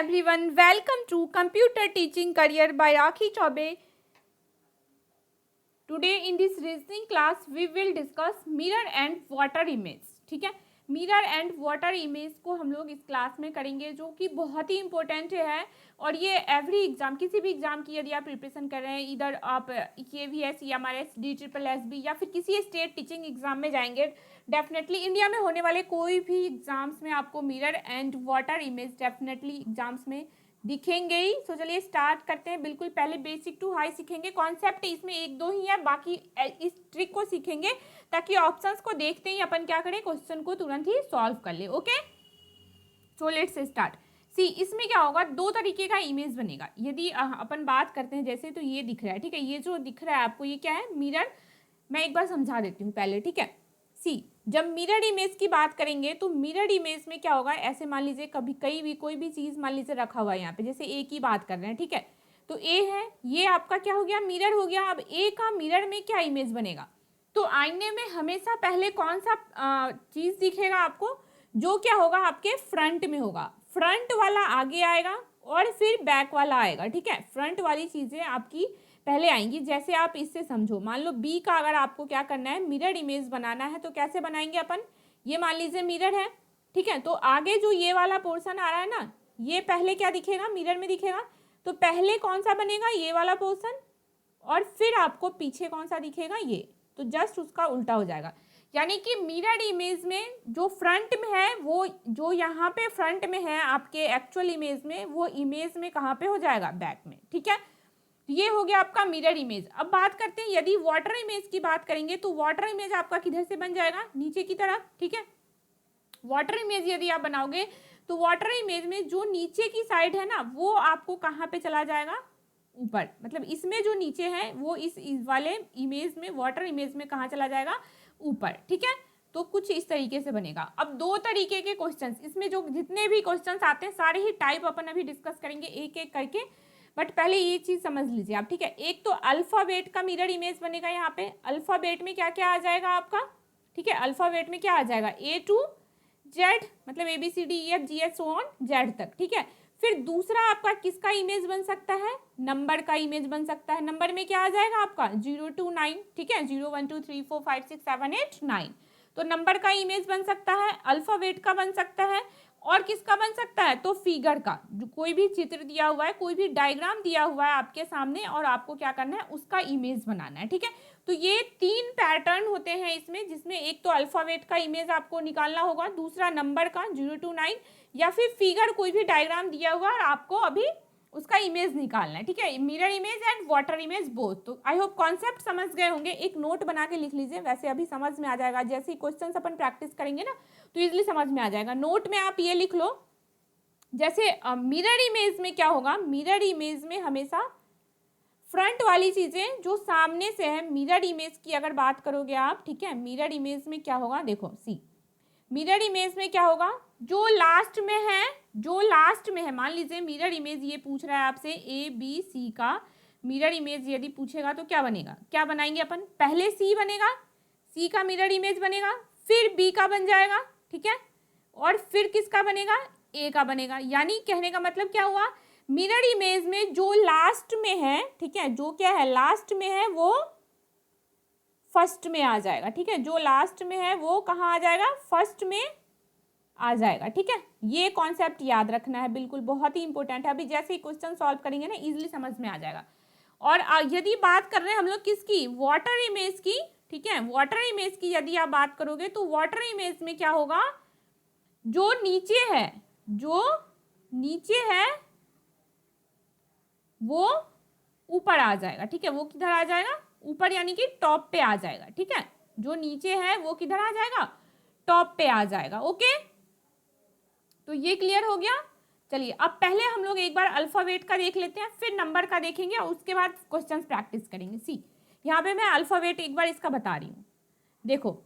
everyone, welcome to Computer Teaching Career by Rakhi Chaube. Today in this reasoning class we will discuss mirror and water image. ठीक है, mirror and water image को हम लोग इस class में करेंगे जो कि बहुत ही इंपॉर्टेंट है और ये एवरी एग्जाम, किसी भी एग्जाम की यदि आप प्रिपरेशन कर रहे हैं, इधर आप KVS, EMRS, DSSB या फिर किसी स्टेट टीचिंग एग्जाम में जाएंगे, डेफिनेटली इंडिया में होने वाले कोई भी एग्जाम्स में आपको mirror and water image definitely exams में दिखेंगे ही। सो चलिए स्टार्ट करते हैं। बिल्कुल पहले बेसिक टू हाई सीखेंगे, कॉन्सेप्ट इसमें एक दो ही है, बाकी इस ट्रिक को सीखेंगे ताकि ऑप्शंस को देखते ही अपन क्या करें, क्वेश्चन को तुरंत ही सॉल्व कर ले। Okay, so let's start. See, इसमें क्या होगा, दो तरीके का इमेज बनेगा। यदि अपन बात करते हैं जैसे, तो ये दिख रहा है, ठीक है, ये जो दिख रहा है आपको ये क्या है, मिरर। मैं एक बार समझा देती हूँ पहले, ठीक है। सी, जब मिरर इमेज की बात करेंगे तो मिरर इमेज में क्या होगा, ऐसे मान लीजिए कभी कोई भी चीज मान लीजिए रखा हुआ है यहाँ पे, जैसे ए की बात कर रहे हैं, ठीक है, तो ए है, ये आपका क्या हो गया, मिरर हो गया। अब ए का मिरर में क्या इमेज बनेगा, तो आईने में हमेशा पहले कौन सा चीज दिखेगा आपको, जो क्या होगा आपके फ्रंट में होगा। फ्रंट वाला आगे आएगा और फिर बैक वाला आएगा, ठीक है। फ्रंट वाली चीजें आपकी पहले आएंगी। जैसे आप इससे समझो, मान लो बी का अगर आपको क्या करना है, मिरर इमेज बनाना है, तो कैसे बनाएंगे अपन, ये मान लीजिए मिरर है, ठीक है, तो आगे जो ये वाला पोर्शन आ रहा है ना, ये पहले क्या दिखेगा, मिरर में दिखेगा, तो पहले कौन सा बनेगा, ये वाला पोर्शन, और फिर आपको पीछे कौन सा दिखेगा, ये, तो जस्ट उसका उल्टा हो जाएगा। यानी कि मिरर इमेज में जो फ्रंट में है, वो जो यहाँ पे फ्रंट में है आपके एक्चुअल इमेज में, वो इमेज में कहाँ पे हो जाएगा, बैक में, ठीक है। ये हो गया आपका मिरर इमेज। अब बात करते हैं, यदि वाटर इमेज की बात करेंगे तो वाटर इमेज आपका किधर से बन जाएगा, नीचे की तरफ, ठीक है। वाटर इमेज यदि आप बनाओगे तो वाटर इमेज में जो नीचे की साइड है ना, वो आपको कहाँ पे चला जाएगा, ऊपर। मतलब इसमें जो नीचे है वो इस वाले इमेज में, वाटर इमेज में कहाँ चला जाएगा, ऊपर, ठीक है। तो कुछ इस तरीके से बनेगा। अब दो तरीके के क्वेश्चंस, इसमें जो जितने भी क्वेश्चंस आते हैं सारे ही टाइप अपन अभी डिस्कस करेंगे एक एक करके, बट पहले ये चीज समझ लीजिए आप, ठीक है। एक तो अल्फाबेट का मिरर इमेज बनेगा। यहाँ पे अल्फाबेट में क्या क्या आ जाएगा आपका, ठीक है, अल्फाबेट में क्या आ जाएगा, A to Z, मतलब ABCDEFGH so on Z तक, ठीक है। फिर दूसरा आपका किसका इमेज बन सकता है, नंबर का इमेज बन सकता है। नंबर में क्या आ जाएगा आपका 0 to 9, ठीक है, 0 1 2 3 4 5 6 7 8 9, तो नंबर का इमेज बन सकता है, अल्फाबेट का बन सकता है, और किसका बन सकता है, तो फिगर का, जो कोई भी चित्र दिया हुआ है, कोई भी डायग्राम दिया हुआ है आपके सामने और आपको क्या करना है, उसका इमेज बनाना है, ठीक है। तो ये तीन पैटर्न होते हैं इसमें, जिसमें एक तो अल्फाबेट का इमेज आपको निकालना होगा, दूसरा नंबर का 0 to 9, या फिर फिगर कोई भी डायग्राम दिया हुआ और आपको अभी उसका इमेज निकालना है, ठीक है। Mirror image and water image both. तो आई होप कॉन्सेप्ट समझ गए होंगे। एक नोट बना के लिख लीजिए, वैसे अभी समझ में आ जाएगा, जैसे ही क्वेश्चंस अपन प्रैक्टिस करेंगे ना तो इजीली समझ में आ जाएगा। नोट में आप ये लिख लो, जैसे मिरर इमेज में क्या होगा, मिरर इमेज में हमेशा फ्रंट वाली चीजें जो सामने से है, मिरर इमेज की अगर बात करोगे आप, ठीक है, मिरर इमेज में क्या होगा, देखो सी, मिरर इमेज में क्या होगा, जो लास्ट में है, जो लास्ट में है, मान लीजिए मिरर इमेज ये पूछ रहा है आपसे ABC का मिरर इमेज यदि पूछेगा तो क्या बनेगा, क्या बनाएंगे अपन, पहले C बनेगा, C का मिरर इमेज बनेगा, फिर B का बन जाएगा, ठीक है, और फिर किसका बनेगा, A का बनेगा। यानी कहने का मतलब क्या हुआ, मिरर इमेज में जो लास्ट में है, ठीक है, जो क्या है लास्ट में है वो फर्स्ट में आ जाएगा, ठीक है, जो लास्ट में है वो कहाँ आ जाएगा, फर्स्ट में आ जाएगा, ठीक है। ये कॉन्सेप्ट याद रखना है, बिल्कुल बहुत ही इंपॉर्टेंट है। अभी जैसे ही क्वेश्चन सॉल्व करेंगे ना, इजीली समझ में आ जाएगा। और यदि बात कर रहे हैं हम लोग किसकी, वाटर इमेज की, ठीक है, वाटर इमेज की यदि आप बात करोगे तो वाटर इमेज में क्या होगा, जो नीचे है, जो नीचे है वो ऊपर आ जाएगा, ठीक है, वो किधर आ जाएगा, ऊपर, यानी कि टॉप पे आ जाएगा, ठीक है, जो नीचे है वो किधर आ जाएगा, टॉप पे आ जाएगा। ओके, तो ये क्लियर हो गया। चलिए अब पहले हम लोग एक बार अल्फाबेट का देख लेते हैं, फिर नंबर का देखेंगे और उसके बाद क्वेश्चंस प्रैक्टिस करेंगे। सी, यहाँ पे मैं अल्फाबेट एक बार इसका बता रही हूँ, देखो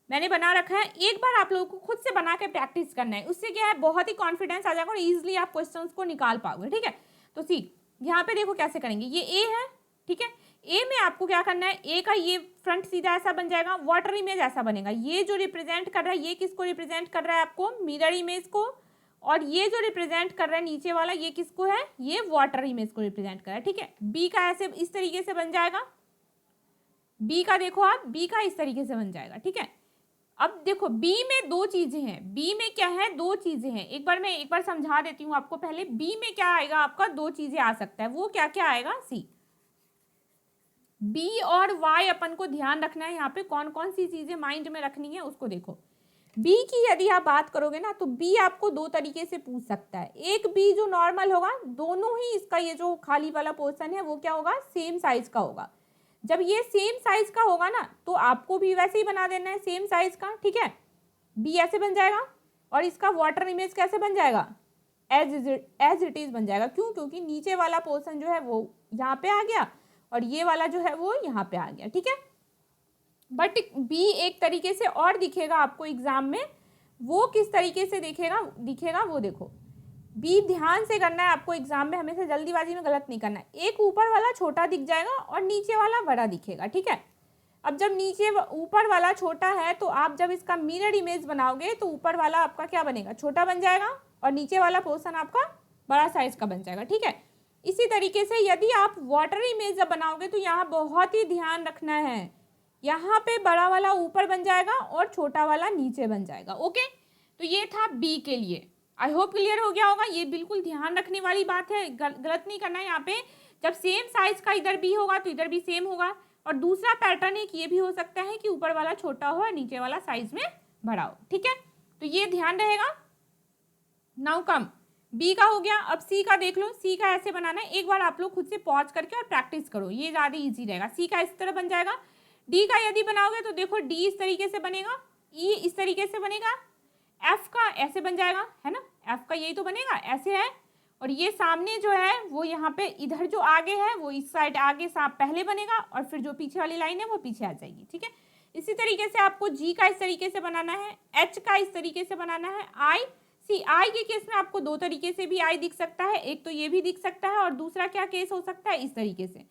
मैंने बना रखा है, एक बार आप लोगों को खुद से बना के प्रैक्टिस करना है, उससे क्या है बहुत ही कॉन्फिडेंस आ जाएगा और इजिली आप क्वेश्चंस को निकाल पाओगे, ठीक है। तो सी, यहाँ पे देखो कैसे करेंगे, ये ए है, ठीक है, ए में आपको क्या करना है, ए का ये फ्रंट सीधा ऐसा बन जाएगा, वाटर इमेज ऐसा बनेगा। ये जो रिप्रेजेंट कर रहा है, ये किसको रिप्रेजेंट कर रहा है आपको, मिरर इमेज को, और ये जो रिप्रेजेंट कर रहा है नीचे वाला, ये किसको है, ये वाटर इमेज को रिप्रेजेंट कर रहा है, ठीक है। बी का ऐसे इस तरीके से बन जाएगा, बी का देखो आप, बी का इस तरीके से बन जाएगा, ठीक है। अब देखो बी में दो चीजें हैं, बी में क्या है, दो चीजें हैं। मैं एक बार समझा देती हूँ आपको पहले। बी में क्या आएगा आपका, दो चीजें आ सकता है, वो क्या क्या आएगा, सी बी और वाई अपन को ध्यान रखना है। यहाँ पे कौन कौन सी चीजें माइंड में रखनी है उसको देखो। बी की यदि आप बात करोगे ना, तो बी आपको दो तरीके से पूछ सकता है। एक बी जो नॉर्मल होगा, दोनों ही इसका ये जो खाली वाला पोर्शन है वो क्या होगा, सेम साइज का होगा। जब ये सेम साइज का होगा ना, तो आपको भी वैसे ही बना देना है सेम साइज का, ठीक है। बी ऐसे बन जाएगा और इसका वाटर इमेज कैसे बन जाएगा, एज इट इज बन जाएगा। क्यों, क्योंकि नीचे वाला पोर्शन जो है वो यहाँ पे आ गया और ये वाला जो है वो यहाँ पे आ गया, ठीक है। बट बी एक तरीके से और दिखेगा आपको एग्जाम में, वो किस तरीके से दिखेगा वो देखो। बी ध्यान से करना है आपको एग्जाम में, हमेशा जल्दीबाजी में गलत नहीं करना है। एक ऊपर वाला छोटा दिख जाएगा और नीचे वाला बड़ा दिखेगा, ठीक है। अब जब नीचे ऊपर वाला छोटा है, तो आप जब इसका मिरर इमेज बनाओगे तो ऊपर वाला आपका क्या बनेगा, छोटा बन जाएगा और नीचे वाला पोर्शन आपका बड़ा साइज का बन जाएगा, ठीक है। इसी तरीके से यदि आप वाटर इमेज जब बनाओगे तो यहाँ बहुत ही ध्यान रखना है, यहाँ पे बड़ा वाला ऊपर बन जाएगा और छोटा वाला नीचे बन जाएगा, ओके। तो ये था बी के लिए। आई होप क्लियर हो गया होगा। ये बिल्कुल ध्यान रखने वाली बात है, गलत नहीं करना है यहाँ पे। जब सेम साइज का इधर भी होगा तो इधर भी सेम होगा। और दूसरा पैटर्न एक ये भी हो सकता है कि ऊपर वाला छोटा हो और नीचे वाला साइज में बड़ा हो, ठीक है। तो ये ध्यान रहेगा। नाउ कम, बी का हो गया, अब सी का देख लो। सी का ऐसे बनाना है, एक बार आप लोग खुद से पॉज करके और प्रैक्टिस करो, ये ज़्यादा ईजी रहेगा। सी का इस तरह बन जाएगा। डी का यदि बनाओगे तो देखो डी इस तरीके से बनेगा, ई इस तरीके से बनेगा, एफ का ऐसे बन जाएगा, है ना, एफ का यही तो बनेगा, ऐसे है। और ये सामने जो है वो यहाँ पे इधर जो आगे है वो इस साइड आगे सांप पहले बनेगा और फिर जो पीछे वाली लाइन है वो पीछे आ जाएगी, ठीक है। इसी तरीके से आपको जी का इस तरीके से बनाना है, एच का इस तरीके से बनाना है, आई सी। आई के केस में आपको दो तरीके से भी आई दिख सकता है, एक तो ये भी दिख सकता है और दूसरा क्या केस हो सकता है, इस तरीके से।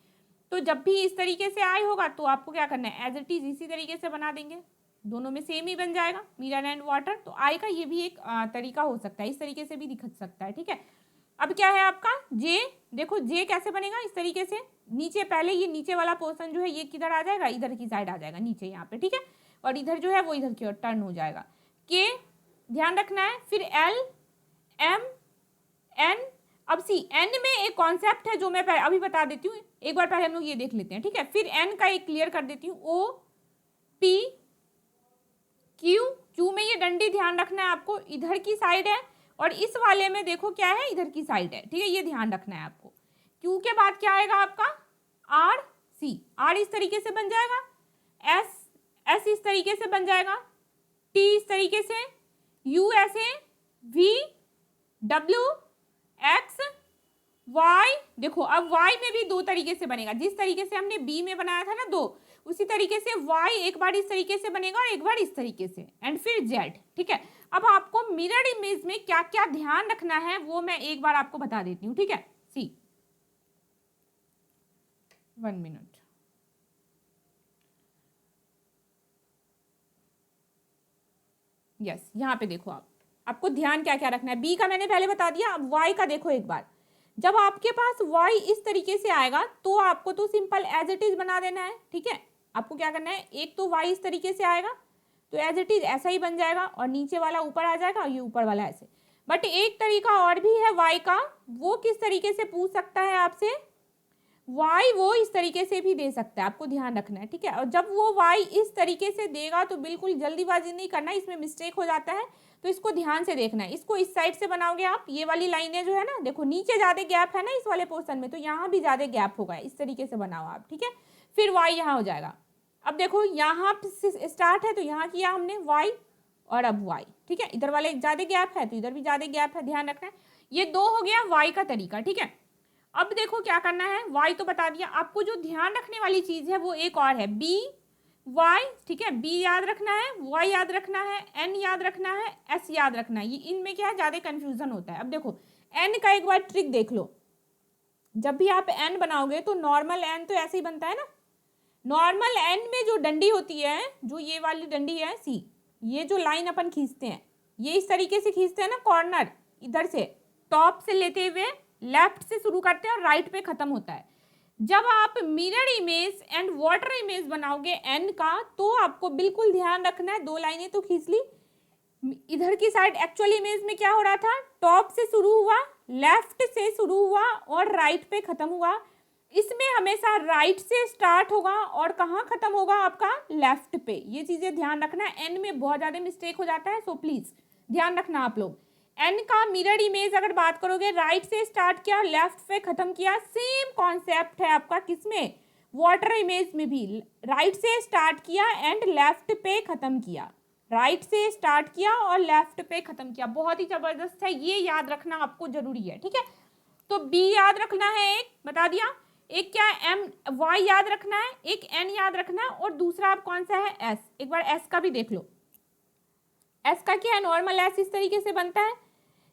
तो जब भी इस तरीके से आई होगा तो आपको क्या करना है, एज इट इज इसी तरीके से बना देंगे, दोनों में सेम ही बन जाएगा, मिरर एंड वाटर। तो आई का ये भी एक तरीका हो सकता है, इस तरीके से भी दिख सकता है, ठीक है। अब क्या है आपका जे, देखो जे कैसे बनेगा, इस तरीके से नीचे पहले ये नीचे वाला पोर्शन जो है ये किधर आ जाएगा, इधर की साइड आ जाएगा नीचे यहाँ पे, ठीक है। और इधर जो है वो इधर की ओर टर्न हो जाएगा। के ध्यान रखना है, फिर एल एम एन। अब सी, एन में एक कॉन्सेप्ट है जो मैं अभी बता देती हूँ, एक बार पहले हम लोग ये देख लेते हैं, ठीक है। फिर एन का एक क्लियर कर देती हूँ, ओ पी क्यू। क्यू में ये डंडी ध्यान रखना है आपको, इधर की साइड है और इस वाले में देखो क्या है, इधर की साइड है, ठीक है। ये ध्यान रखना है आपको। क्यू के बाद क्या आएगा आपका, आर सी। आर इस तरीके से बन जाएगा, एस एस इस तरीके से बन जाएगा, टी इस तरीके से, यू ऐसे, वी डब्ल्यू एक्स वाई। देखो अब वाई में भी दो तरीके से बनेगा, जिस तरीके से हमने बी में बनाया था ना दो, उसी तरीके से वाई एक बार इस तरीके से बनेगा और एक बार इस तरीके से, एंड फिर जेड, ठीक है। अब आपको मिरर इमेज में क्या क्या ध्यान रखना है वो मैं एक बार आपको बता देती हूँ, ठीक है। सी 1 मिनट, यस, यहाँ पे देखो आपको ध्यान क्या क्या रखना है। बी का मैंने पहले बता दिया, अब वाई का देखो एक बार। जब आपके पास वाई इस तरीके से आएगा तो आपको तो सिंपल एज इट इज बना देना है, ठीक है। आपको क्या करना है, एक तो वाई इस तरीके से आएगा तो एज इट इज ऐसा ही बन जाएगा और नीचे वाला ऊपर आ जाएगा और ये ऊपर वाला ऐसे। बट एक तरीका और भी है वाई का, वो किस तरीके से पूछ सकता है आपसे, वाई वो इस तरीके से भी दे सकता है, आपको ध्यान रखना है, ठीक है। और जब वो वाई इस तरीके से देगा तो बिल्कुल जल्दीबाजी नहीं करना, इसमें मिस्टेक हो जाता है, तो इसको ध्यान से देखना है। इसको इस साइड से बनाओगे आप, ये वाली लाइनें जो है ना, देखो नीचे ज़्यादा गैप है ना इस वाले पोर्शन में, तो यहाँ भी ज़्यादा गैप होगा, इस तरीके से बनाओ आप, ठीक है। फिर वाई यहाँ हो जाएगा। अब देखो यहाँ से स्टार्ट है तो यहाँ किया हमने वाई और अब वाई, ठीक है। इधर वाले ज़्यादा गैप है तो इधर भी ज़्यादा गैप है, ध्यान रखना है। ये दो हो गया वाई का तरीका, ठीक है। अब देखो क्या करना है, वाई तो बता दिया, आपको जो ध्यान रखने वाली चीज़ है वो एक और है, बी वाई, ठीक है। बी याद रखना है, वाई याद रखना है, एन याद रखना है, एस याद रखना है। ये इनमें क्या है, ज़्यादा कन्फ्यूजन होता है। अब देखो एन का एक बार ट्रिक देख लो, जब भी आप एन बनाओगे तो नॉर्मल एन तो ऐसे ही बनता है ना। नॉर्मल एन में जो डंडी होती है, जो ये वाली डंडी है सी, ये जो लाइन अपन खींचते हैं ये इस तरीके से खींचते हैं ना, कॉर्नर, इधर से टॉप से लेते हुए लेफ्ट से शुरू करते हैं और राइट पे खत्म होता है। जब आप mirror image and water image बनाओगे एन का, तो आपको बिल्कुल ध्यान रखना है, 2 लाइनें तो खींच ली, इधर की साइड एक्चुअल इमेज में क्या हो रहा था, टॉप से शुरू हुआ, लेफ्ट से शुरू हुआ और राइट पे खत्म हुआ। इसमें हमेशा राइट से स्टार्ट होगा और कहाँ खत्म होगा आपका, लेफ्ट पे। ये चीजें ध्यान रखना है, एन में बहुत ज्यादा मिस्टेक हो जाता है, सो प्लीज ध्यान रखना आप लोग। एन का मिरर इमेज अगर बात करोगे, राइट से स्टार्ट किया, लेफ्ट पे खत्म किया, सेम कॉन्सेप्ट है आपका किसमें, वाटर इमेज में भी राइट से स्टार्ट किया एंड लेफ्ट पे खत्म किया, राइट से स्टार्ट किया और लेफ्ट पे खत्म किया। बहुत ही जबरदस्त है, ये याद रखना आपको जरूरी है, ठीक है। तो बी याद रखना है, एक बता दिया, एक क्या है एम वाई याद रखना है, एक एन याद रखना है और दूसरा आप कौन सा है, एस। एक बार एस का भी देख लो। एस का क्या है, नॉर्मल एस इस तरीके से बनता है।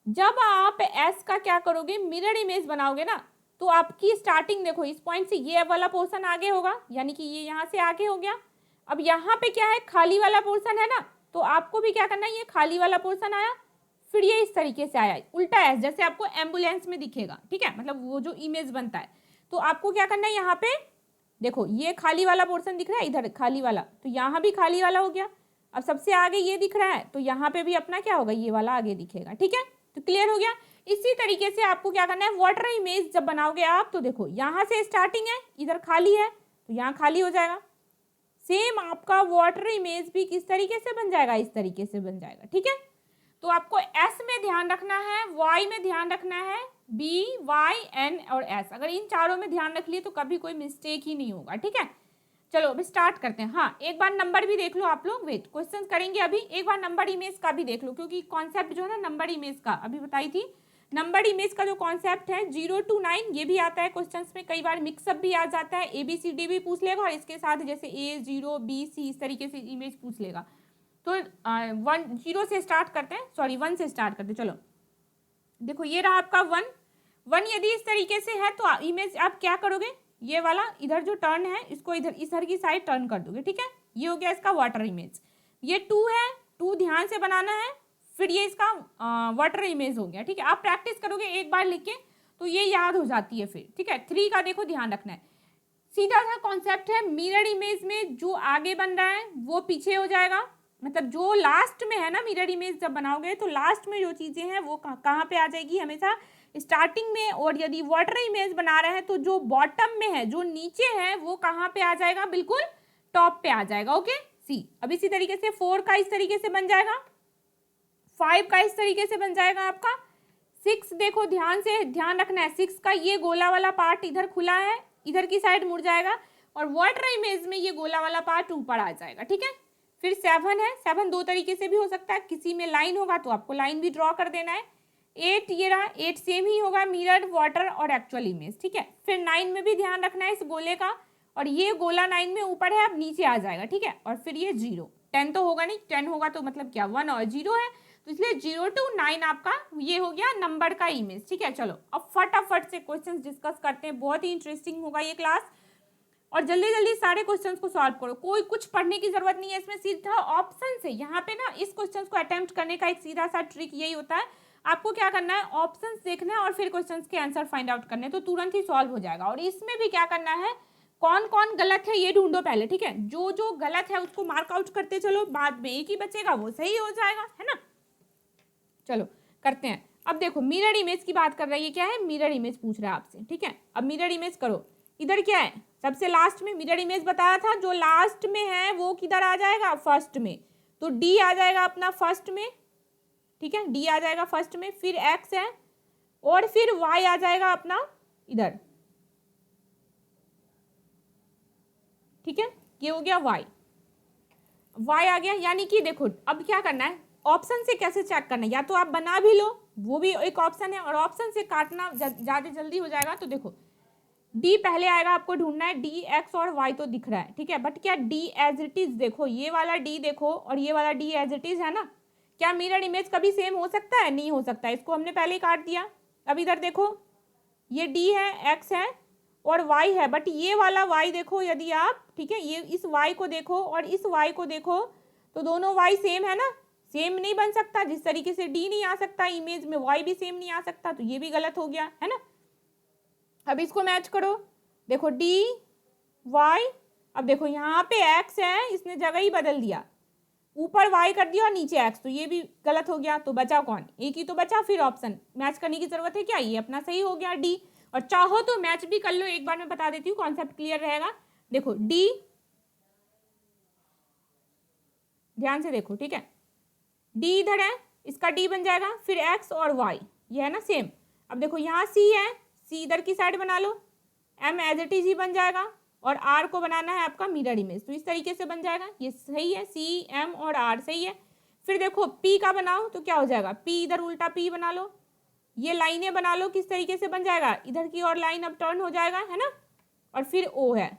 जब आप एस का क्या करोगे, मिरर इमेज बनाओगे ना, तो आपकी स्टार्टिंग देखो, इस पॉइंट से ये वाला पोर्शन आगे होगा, यानी कि ये यहाँ से आगे हो गया। अब यहाँ पे क्या है, खाली वाला पोर्शन है ना, तो आपको भी क्या करना है, ये खाली वाला पोर्शन आया, फिर ये इस तरीके से आया उल्टा एस, जैसे आपको एम्बुलेंस में दिखेगा, ठीक है, मतलब वो जो इमेज बनता है। तो आपको क्या करना है, यहाँ पे देखो ये खाली वाला पोर्शन दिख रहा है, इधर खाली वाला, तो यहाँ भी खाली वाला हो गया। अब सबसे आगे ये दिख रहा है, तो यहाँ पे भी अपना क्या होगा, ये वाला आगे दिखेगा, ठीक है। तो क्लियर हो गया। इसी तरीके से आपको क्या करना है, वाटर इमेज जब बनाओगे आप, तो देखो यहाँ से स्टार्टिंग है, इधर खाली है, तो यहाँ खाली हो जाएगा। सेम आपका वाटर इमेज भी किस तरीके से बन जाएगा, इस तरीके से बन जाएगा, ठीक है। तो आपको एस में ध्यान रखना है, वाई में ध्यान रखना है, बी वाई एन और एस, अगर इन चारों में ध्यान रख लिए तो कभी कोई मिस्टेक ही नहीं होगा, ठीक है। चलो अभी स्टार्ट करते हैं। हाँ, एक बार नंबर भी देख लो आप लोग, वेट क्वेश्चन करेंगे अभी, एक बार नंबर इमेज का भी देख लो, क्योंकि कॉन्सेप्ट जो है ना नंबर इमेज का अभी बताई थी, नंबर इमेज का जो कॉन्सेप्ट है 0 to 9, ये भी आता है क्वेश्चंस में, कई बार मिक्सअप भी आ जाता है, ABCD भी पूछ लेगा और इसके साथ जैसे A 0 B C इस तरीके से इमेज पूछ लेगा। तो 0 से स्टार्ट करते हैं, सॉरी 1 से स्टार्ट करते हैं। चलो देखो ये रहा आपका 1 यदि इस तरीके से है तो इमेज आप क्या करोगे, ये वाला इधर जो टर्न है इसको इधर की साइड टर्न कर दोगे, ठीक है। ये हो गया इसका वाटर इमेज। ये 2 है, 2 ध्यान से बनाना है, फिर ये इसका वाटर इमेज हो गया, ठीक है। आप प्रैक्टिस करोगे एक बार लिख के तो ये याद हो जाती है फिर, ठीक है। 3 का देखो ध्यान रखना है, सीधा सा कॉन्सेप्ट है, मिरर इमेज में जो आगे बन रहा है वो पीछे हो जाएगा, मतलब जो लास्ट में है ना, मिरर इमेज जब बनाओगे तो लास्ट में जो चीजें हैं वो कहाँ पे आ जाएगी, हमेशा स्टार्टिंग में। और यदि वाटर इमेज बना रहे हैं तो जो बॉटम में है, जो नीचे है, वो कहाँ पे आ जाएगा, बिल्कुल टॉप पे आ जाएगा, ओके। सी अब इसी तरीके से 4 का इस तरीके से बन जाएगा, 5 का इस तरीके से बन जाएगा आपका, 6 देखो ध्यान से ध्यान रखना है, 6 का ये गोला वाला पार्ट इधर खुला है, इधर की साइड मुड़ जाएगा और वाटर इमेज में ये गोला वाला पार्ट ऊपर आ जाएगा, ठीक है। फिर 7 है, 7 2 तरीके से भी हो सकता है, किसी में लाइन होगा तो आपको लाइन भी ड्रॉ कर देना है। 8 ये रहा, 8 सेम ही होगा, मिरर वाटर और एक्चुअल इमेज, ठीक है। फिर 9 में भी ध्यान रखना है इस गोले का, और ये गोला 9 में ऊपर है, अब नीचे आ जाएगा, ठीक है। और फिर ये 0, 10 तो होगा नहीं, 10 होगा तो मतलब क्या 1 और 0 है, तो इसलिए 0 to 9 आपका ये हो गया नंबर का इमेज, ठीक है। चलो अब फटाफट से क्वेश्चंस डिस्कस करते हैं, बहुत ही इंटरेस्टिंग होगा ये क्लास, और जल्दी जल्दी सारे क्वेश्चंस को सॉल्व करो, कोई कुछ पढ़ने की जरूरत नहीं है इसमें, सीधा ऑप्शन से यहाँ पे ना इस क्वेश्चंस को अटेम्प्ट करने का एक सीधा सा ट्रिक यही होता है, आपको क्या करना है, ऑप्शंस देखना है और फिर क्वेश्चंस के आंसर फाइंड आउट करने, तो तुरंत ही सॉल्व हो जाएगा। और इसमें भी क्या करना है, कौन कौन गलत है ये ढूंढो पहले, ठीक है। जो जो गलत है उसको मार्क आउट करते चलो, बाद में एक ही बचेगा वो सही हो जाएगा, है ना। चलो करते हैं। अब देखो मिरर इमेज की बात कर रही है, क्या है, मिरर इमेज पूछ रहा है आपसे, ठीक है। अब मिरर इमेज करो, इधर क्या है, सबसे लास्ट में मिरर इमेज बताया था, जो लास्ट में है वो किधर आ जाएगा, फर्स्ट में, तो डी आ जाएगा अपना फर्स्ट में, ठीक है, डी आ जाएगा फर्स्ट में, फिर एक्स है और फिर वाई आ जाएगा अपना इधर, ठीक है। ये हो गया वाई, वाई आ गया। यानी कि देखो अब क्या करना है, ऑप्शन से कैसे चेक करना है, या तो आप बना भी लो, वो भी एक ऑप्शन है, और ऑप्शन से काटना ज़्यादा जल्दी हो जाएगा। तो देखो डी पहले आएगा, आपको ढूंढना है, डी एक्स और वाई तो दिख रहा है, ठीक है, बट क्या डी एज इट इज, देखो ये वाला डी देखो और ये वाला डी एज इट इज है ना, क्या मिरर इमेज कभी सेम हो सकता है, नहीं हो सकता, इसको हमने पहले ही काट दिया। अब इधर देखो ये डी है, एक्स है और वाई है, बट ये वाला वाई देखो यदि आप, ठीक है, ये इस वाई को देखो और इस वाई को देखो, तो दोनों वाई सेम है ना, सेम नहीं बन सकता, जिस तरीके से डी नहीं आ सकता इमेज में वाई भी सेम नहीं आ सकता, तो ये भी गलत हो गया है ना। अब इसको मैच करो, देखो डी वाई, अब देखो यहाँ पे एक्स है, इसने जगह ही बदल दिया, ऊपर वाई कर दिया और नीचे एक्स, तो ये भी गलत हो गया। तो बचा कौन, एक ही तो बचा, फिर ऑप्शन मैच करने की जरूरत है क्या, ये अपना सही हो गया डी। और चाहो तो मैच भी कर लो, एक बार मैं बता देती हूँ, कॉन्सेप्ट क्लियर रहेगा। देखो डी, ध्यान से देखो, ठीक है, डी इधर है, इसका डी बन जाएगा, फिर एक्स और वाई, ये है ना सेम। अब देखो यहाँ सी है, सी इधर की साइड बना लो, एम एज इट इज ही बन जाएगा, और आर को बनाना है आपका मिरर इमेज, तो इस तरीके से बन जाएगा, ये सही है, सी एम और आर सही है। फिर देखो पी का बनाओ तो क्या हो जाएगा, पी इधर उल्टा पी बना लो, ये लाइनें बना लो, किस तरीके से बन जाएगा, इधर की और लाइन अब टर्न हो जाएगा, है ना, और फिर ओ है,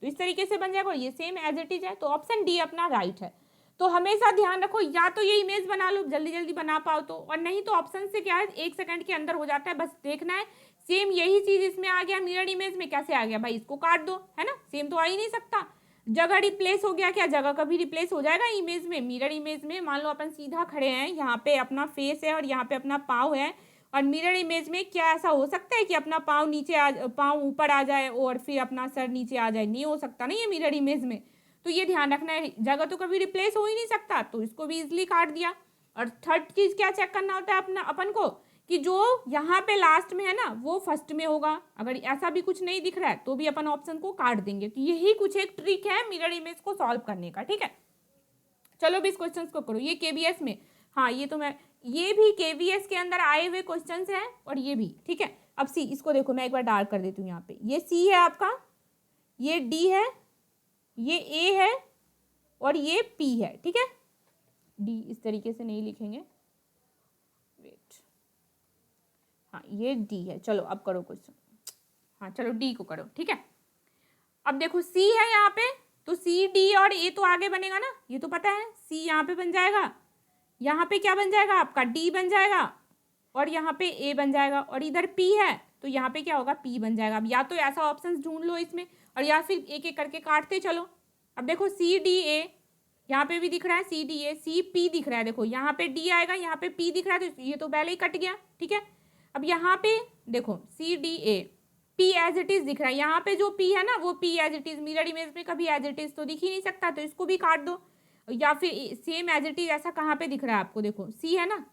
तो इस तरीके से बन जाएगा, और ये सेम एज इट इज है, तो ऑप्शन डी अपना राइट है। तो हमेशा ध्यान रखो, या तो ये इमेज बना लो जल्दी जल्दी बना पाओ तो, और नहीं तो ऑप्शन से क्या है 1 सेकंड के अंदर हो जाता है, बस देखना है। सेम यही चीज इसमें आ गया, मिरर इमेज में कैसे आ गया भाई, इसको काट दो, है ना, सेम तो आ ही नहीं सकता। जगह रिप्लेस हो गया, क्या जगह कभी रिप्लेस हो जाएगा इमेज में, मिरर इमेज में मान लो अपन सीधा खड़े हैं, यहाँ पे अपना फेस है और यहाँ पे अपना पाँव है, और मिरर इमेज में क्या ऐसा हो सकता है कि अपना पाँव नीचे आ, पाँव ऊपर आ जाए और फिर अपना सर नीचे आ जाए, नहीं हो सकता ना ये मिरर इमेज में। तो ये ध्यान रखना है, जगह तो कभी रिप्लेस हो ही नहीं सकता, तो इसको भी इजिली काट दिया। और थर्ड चीज क्या चेक करना होता है अपना अपन को, कि जो यहाँ पे लास्ट में है ना वो फर्स्ट में होगा, अगर ऐसा भी कुछ नहीं दिख रहा है तो भी अपन ऑप्शन को काट देंगे। तो यही कुछ एक ट्रिक है मिरर इमेज को सॉल्व करने का, ठीक है। चलो भी इस क्वेश्चन को करो, ये केवीएस में, हाँ ये तो मैं, ये भी केवीएस के अंदर आए हुए क्वेश्चन है, और ये भी, ठीक है। अब सी, इसको देखो मैं एक बार डार्क कर देती हूँ, यहाँ पे ये सी है आपका, ये डी है, ये ए है, और ये पी है, ठीक है। डी इस तरीके से नहीं लिखेंगे, वेट, हाँ ये डी है। चलो अब करो क्वेश्चन, हाँ चलो डी को करो, ठीक है। अब देखो सी है यहाँ पे, तो सी डी और ए तो आगे बनेगा ना, ये तो पता है, सी यहाँ पे बन जाएगा, यहाँ पे क्या बन जाएगा आपका डी बन जाएगा, और यहाँ पे ए बन जाएगा, और इधर पी है तो यहाँ पे क्या होगा पी बन जाएगा। अब या तो ऐसा ऑप्शन ढूंढ लो इसमें, और या फिर एक एक करके काटते चलो। अब देखो सी डी ए, यहाँ पे भी दिख रहा है सी डी ए, सी पी दिख रहा है, देखो यहाँ पे डी आएगा, यहाँ पे पी दिख रहा है, तो ये तो पहले ही कट गया, ठीक है। अब यहाँ पे देखो C D A, P as it is दिख रहा है, यहाँ पे जो पी है ना वो P as it is, mirror image में कभी एज इट इज तो दिख ही नहीं सकता, तो इसको भी काट दो। या फिर सेम एज इट इज ऐसा कहाँ पे दिख रहा है आपको, देखो सी है ना,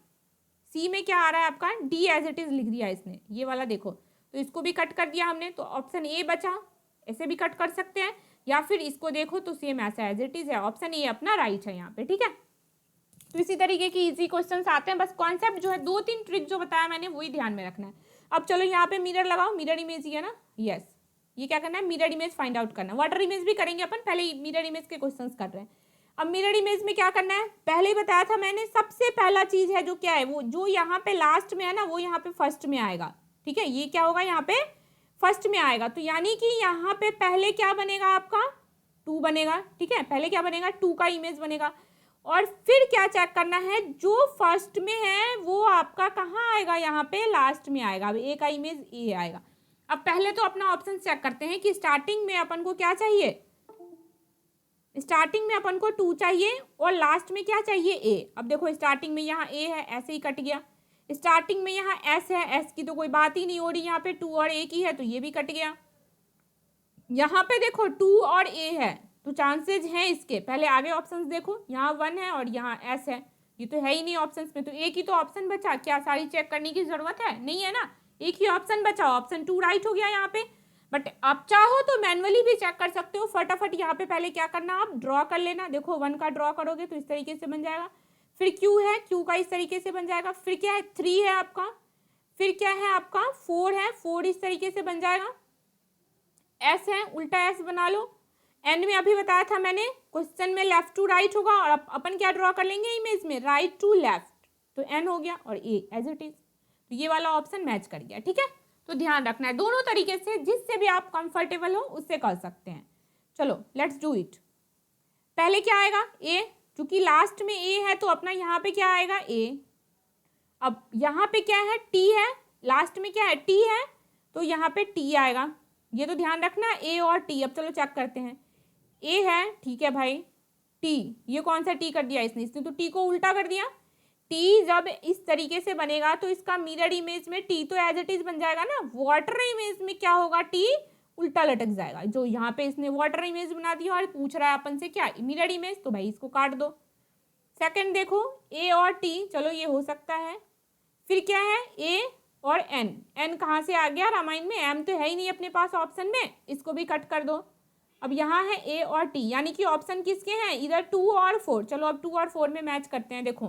सी में क्या आ रहा है आपका डी एज इट इज लिख दिया इसने, ये वाला देखो, तो इसको भी कट कर दिया हमने, तो ऑप्शन ए बचा, ऐसे भी कट कर सकते हैं, या फिर इसको देखो तो सेम ऐसा एज इट इज है, ऑप्शन ए अपना राइट है यहाँ पे, ठीक है। तो इसी तरीके की इजी क्वेश्चंस आते हैं, बस कॉन्सेप्ट जो है 2-3 ट्रिक जो बताया मैंने वही ध्यान में रखना है। अब चलो यहाँ पे मिरर लगाओ, मिरर इमेज ही है ना, यस, ये क्या करना है मिरर इमेज फाइंड आउट करना है, वाटर इमेज भी करेंगे अपन, पहले मिरर इमेज के क्वेश्चन कर रहे हैं। अब मिरर इमेज में क्या करना है, पहले ही बताया था मैंने, सबसे पहला चीज है जो क्या है, वो जो यहाँ पे लास्ट में है ना वो यहाँ पे फर्स्ट में आएगा, ठीक है, ये क्या होगा यहाँ पे फर्स्ट में आएगा, तो यानी कि यहाँ पे पहले क्या बनेगा आपका 2 बनेगा, ठीक है, पहले क्या बनेगा 2 का इमेज बनेगा। और फिर क्या चेक करना है, जो फर्स्ट में है वो आपका कहाँ आएगा, यहाँ पे लास्ट में आएगा, अब ए का इमेज ए आएगा। अब पहले तो अपना ऑप्शन चेक करते हैं कि स्टार्टिंग में अपन को क्या चाहिए, स्टार्टिंग में अपन को 2 चाहिए और लास्ट में क्या चाहिए ए। अब देखो स्टार्टिंग में यहाँ ए है, ऐसे ही कट गया, स्टार्टिंग में यहाँ एस है, एस की तो कोई बात ही नहीं हो रही, यहाँ पे 2 और ए की है तो ये भी कट गया। यहाँ पे देखो 2 और ए है तो चांसेस हैं इसके, पहले आगे ऑप्शंस देखो, यहाँ 1 है और यहाँ एस है, ये तो है ही नहीं ऑप्शंस में, तो एक ही तो ऑप्शन बचा, क्या सारी चेक करने की जरूरत है, नहीं है ना, एक ही ऑप्शन बचा, ऑप्शन 2 राइट हो गया यहाँ पे। बट आप चाहो तो मैनुअली भी चेक कर सकते हो, फटाफट यहाँ पे पहले क्या करना आप ड्रॉ कर लेना, देखो 1 का ड्रॉ करोगे तो इस तरीके से बन जाएगा, फिर क्यू है, क्यू का इस तरीके से बन जाएगा, फिर क्या है 3 है आपका, फिर क्या है आपका 4 है, 4 इस तरीके से बन जाएगा, एस है उल्टा एस बना लो, एंड में अभी बताया था मैंने क्वेश्चन में लेफ्ट टू राइट होगा, और अपन क्या ड्रॉ कर लेंगे इमेज में राइट टू लेफ्ट, तो एन हो गया और ए एज इट इज, तो ये वाला ऑप्शन मैच कर गया, ठीक है। तो ध्यान रखना है, दोनों तरीके से जिससे भी आप कंफर्टेबल हो उससे कर सकते हैं। चलो लेट्स डू इट। पहले क्या आएगा ए, क्योंकि लास्ट में ए है तो अपना यहाँ पे क्या आएगा ए, अब यहाँ पे क्या है टी है, लास्ट में क्या है टी है तो यहाँ पे टी आएगा, ये तो ध्यान रखना ए और टी। अब चलो चेक करते हैं, ए है ठीक है भाई, टी, ये कौन सा टी कर दिया इसने तो टी को उल्टा कर दिया। टी जब इस तरीके से बनेगा तो इसका मिरर इमेज में टी तो एज इट इज बन जाएगा ना, वाटर इमेज में क्या होगा, टी उल्टा लटक जाएगा। जो यहाँ पे इसने वाटर इमेज बना दिया और पूछ रहा है अपन से क्या, मिरर इमेज, तो भाई इसको काट दो। सेकंड देखो ए और टी, चलो ये हो सकता है। फिर क्या है ए और एन, एन कहाँ से आ गया रामायण में, एम तो है ही नहीं अपने पास ऑप्शन में, इसको भी कट कर दो। अब यहाँ है ए और टी, यानी कि ऑप्शन किसके हैं, इधर 2 और 4। चलो अब 2 और 4 में मैच करते हैं। देखो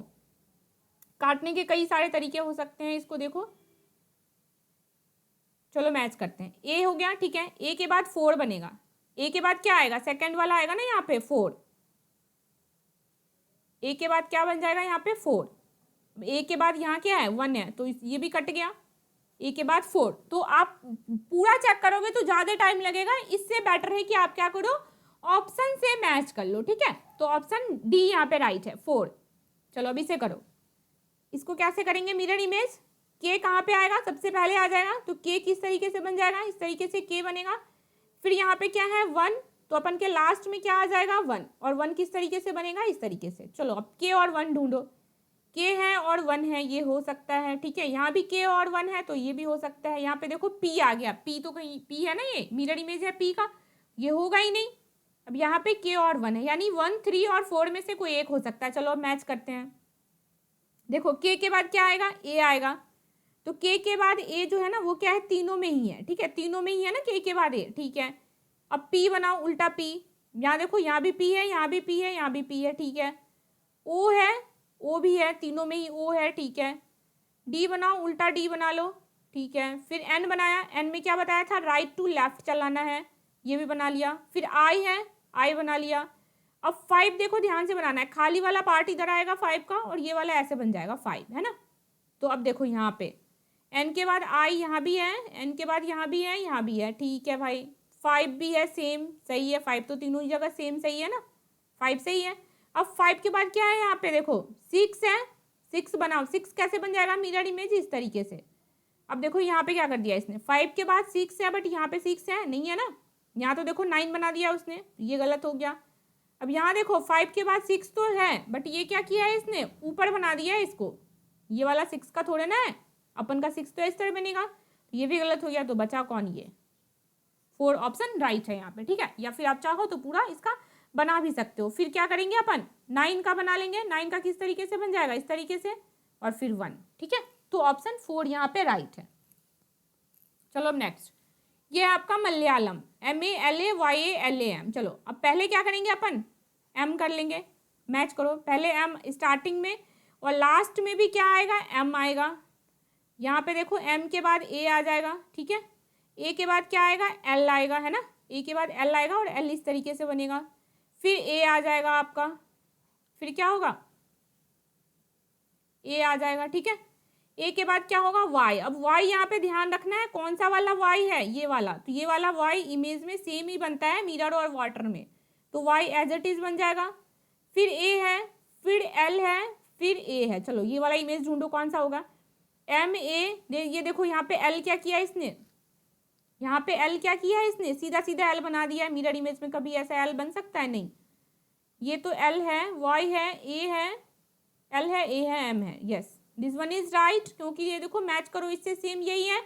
काटने के कई सारे तरीके हो सकते हैं, इसको देखो, चलो मैच करते हैं। ए हो गया, ठीक है, ए के बाद 4 बनेगा, ए के बाद क्या आएगा, सेकंड वाला आएगा ना यहाँ पे 4, ए के बाद क्या बन जाएगा यहाँ पे 4, ए के बाद यहाँ क्या है 1 है, तो ये भी कट गया, ए के बाद 4। तो आप पूरा चेक करोगे तो ज़्यादा टाइम लगेगा, इससे बेटर है कि आप क्या करो, ऑप्शन से मैच कर लो, ठीक है। तो ऑप्शन डी यहाँ पे राइट है, 4। चलो अब इसे करो, इसको कैसे करेंगे मिरर इमेज, के कहाँ पे आएगा, सबसे पहले आ जाएगा, तो के किस तरीके से बन जाएगा, इस तरीके से के बनेगा। फिर यहाँ पे क्या है 1, तो अपन के लास्ट में क्या आ जाएगा 1, और 1 किस तरीके से बनेगा, इस तरीके से। चलो अब के और 1 ढूंढो, के है और 1 है, ये हो सकता है, ठीक है, यहाँ भी के और 1 है तो ये भी हो सकता है। यहाँ पे देखो पी आ गया, पी तो कहीं पी है ना, ये मिरर इमेज है पी का, ये होगा ही नहीं। अब यहाँ पे के और 1 है, यानी 1, 3 और 4 में से कोई एक हो सकता है। चलो अब मैच करते हैं। देखो के बाद क्या आएगा, ए आएगा, तो के बाद ए जो है ना वो क्या है, तीनों में ही है, ठीक है, तीनों में ही है ना के बाद ए, ठीक है। अब पी बनाओ उल्टा पी, यहाँ देखो यहाँ भी पी है, यहाँ भी पी है, यहाँ भी पी है, ठीक है। ओ है, ओ भी है, तीनों में ही ओ है, ठीक है। डी बनाओ उल्टा डी बना लो, ठीक है। फिर एन बनाया, एन में क्या बताया था, राइट टू लेफ्ट चलाना है, ये भी बना लिया। फिर आई है, आई बना लिया। अब 5 देखो ध्यान से बनाना है, खाली वाला पार्ट इधर आएगा 5 का, और ये वाला ऐसे बन जाएगा 5, है ना। तो अब देखो यहाँ पे एन के बाद आई यहाँ भी है, एन के बाद यहाँ भी है, यहाँ भी है, ठीक है भाई। 5 भी है, सेम सही है, 5 तो तीनों ही जगह सेम सही है ना, 5 सही है। अब 5 के बाद क्या है यहाँ पे देखो 6 है, 6 बनाओ, 6 कैसे बन जाएगा मिरर इमेज, इस तरीके से। अब देखो यहाँ पे क्या कर दिया इसने, 5 के बाद 6 है, बट यहाँ पे 6 है नहीं है ना, यहाँ तो देखो 9 बना दिया उसने, ये गलत हो गया। अब यहाँ देखो 5 के बाद 6 तो है, बट ये क्या किया है इसने, ऊपर बना दिया है इसको, ये वाला 6 का थोड़ा ना है, अपन का 6 तो इस तरह बनेगा, तो ये भी गलत हो गया। तो बचा कौन, ये 4 ऑप्शन राइट है यहाँ पे, ठीक है। या फिर आप चाहो तो पूरा इसका बना भी सकते हो। फिर क्या करेंगे अपन, 9 का बना लेंगे, 9 का किस तरीके से बन जाएगा, इस तरीके से, और फिर 1, ठीक है। तो ऑप्शन 4 यहाँ पे राइट है। चलो अब नेक्स्ट, ये आपका मलयालम, MALAYALAM। चलो अब पहले क्या करेंगे अपन, एम कर लेंगे, मैच करो, पहले एम स्टार्टिंग में और लास्ट में भी क्या आएगा, एम आएगा। यहाँ पे देखो एम के बाद ए आ जाएगा, ठीक है, ए के बाद क्या आएगा, एल आएगा, है ना, ए के बाद एल आएगा और एल इस तरीके से बनेगा। फिर ए आ जाएगा आपका, फिर क्या होगा, ए आ जाएगा, ठीक है। ए के बाद क्या होगा, वाई। अब वाई यहाँ पे ध्यान रखना है कौन सा वाला वाई है, ये वाला, तो ये वाला वाई इमेज में सेम ही बनता है मिरर और वाटर में, तो वाई एज इट इज बन जाएगा। फिर ए है, फिर एल है, फिर ए है। चलो ये वाला इमेज ढूंढो कौन सा होगा, MA। ये देखो यहाँ पे एल क्या किया इसने, यहाँ पे एल क्या किया है इसने, सीधा सीधा एल बना दिया है। मिरर इमेज में कभी ऐसा एल बन सकता है, नहीं। ये तो एल है, वाई है, ए है, एल है, ए है, एम है, yes this one is right, क्योंकि ये देखो मैच करो इससे सेम यही है।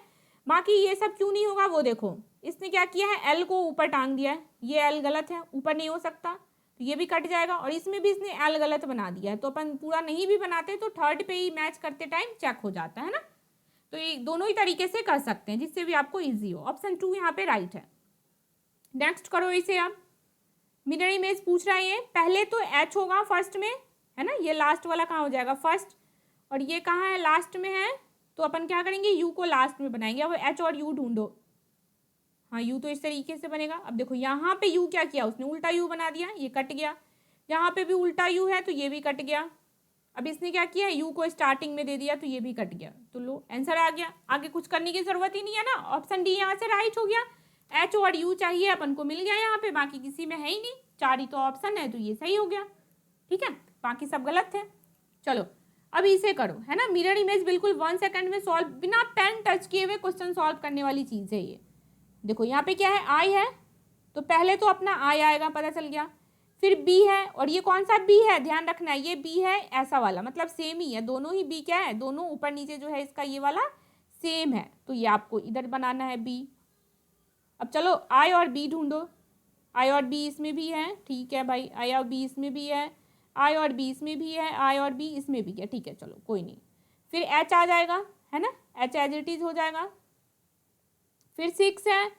बाकी ये सब क्यों नहीं होगा, वो देखो इसने क्या किया है, एल को ऊपर टांग दिया है, ये एल गलत है, ऊपर नहीं हो सकता, तो ये भी कट जाएगा। और इसमें भी इसने एल गलत बना दिया है, तो अपन पूरा नहीं भी बनाते तो थर्ड पे ही मैच करते टाइम चेक हो जाता है ना। तो ये दोनों ही तरीके से कर सकते हैं, जिससे भी आपको ईजी हो। ऑप्शन 2 यहाँ पे राइट है। नेक्स्ट करो इसे आप, मिरर इमेज पूछ रहा है ये, पहले तो एच होगा फर्स्ट में, है ना, ये लास्ट वाला कहाँ हो जाएगा, फर्स्ट, और ये कहाँ है, लास्ट में है, तो अपन क्या करेंगे, यू को लास्ट में बनाएंगे। अब एच और यू ढूंढो, हाँ यू तो इस तरीके से बनेगा। अब देखो यहाँ पे यू क्या किया उसने, उल्टा यू बना दिया, ये कट गया। यहाँ पे भी उल्टा यू है तो ये भी कट गया। अब इसने क्या किया, यू को स्टार्टिंग में दे दिया तो ये भी कट गया। तो लो आंसर आ गया, आगे कुछ करने की जरूरत ही नहीं है ना। ऑप्शन डी यहाँ से राइट हो गया। एच और यू चाहिए अपन को, मिल गया यहाँ पे, बाकी किसी में है ही नहीं, 4 ही तो ऑप्शन है, तो ये सही हो गया, ठीक है, बाकी सब गलत थे। चलो अब इसे करो, है ना, मिरर इमेज बिल्कुल 1 सेकंड में सॉल्व, बिना पेन टच किए हुए क्वेश्चन सॉल्व करने वाली चीज़ है ये। देखो यहाँ पे क्या है, आई है, तो पहले तो अपना आई आएगा, पता चल गया। फिर बी है, और ये कौन सा बी है ध्यान रखना है, ये बी है ऐसा वाला, मतलब सेम ही है दोनों ही। बी क्या है, दोनों ऊपर नीचे जो है इसका ये वाला सेम है, तो ये आपको इधर बनाना है बी। अब चलो आई और बी ढूंढो। आई और बी इसमें भी है, ठीक है भाई, आई और बी इसमें भी है, आई और बी इसमें भी है, आई और बी इसमें भी है, ठीक है चलो कोई नहीं। फिर एच आ जाएगा, है ना, एच एज इट इज हो जाएगा। फिर 6 है,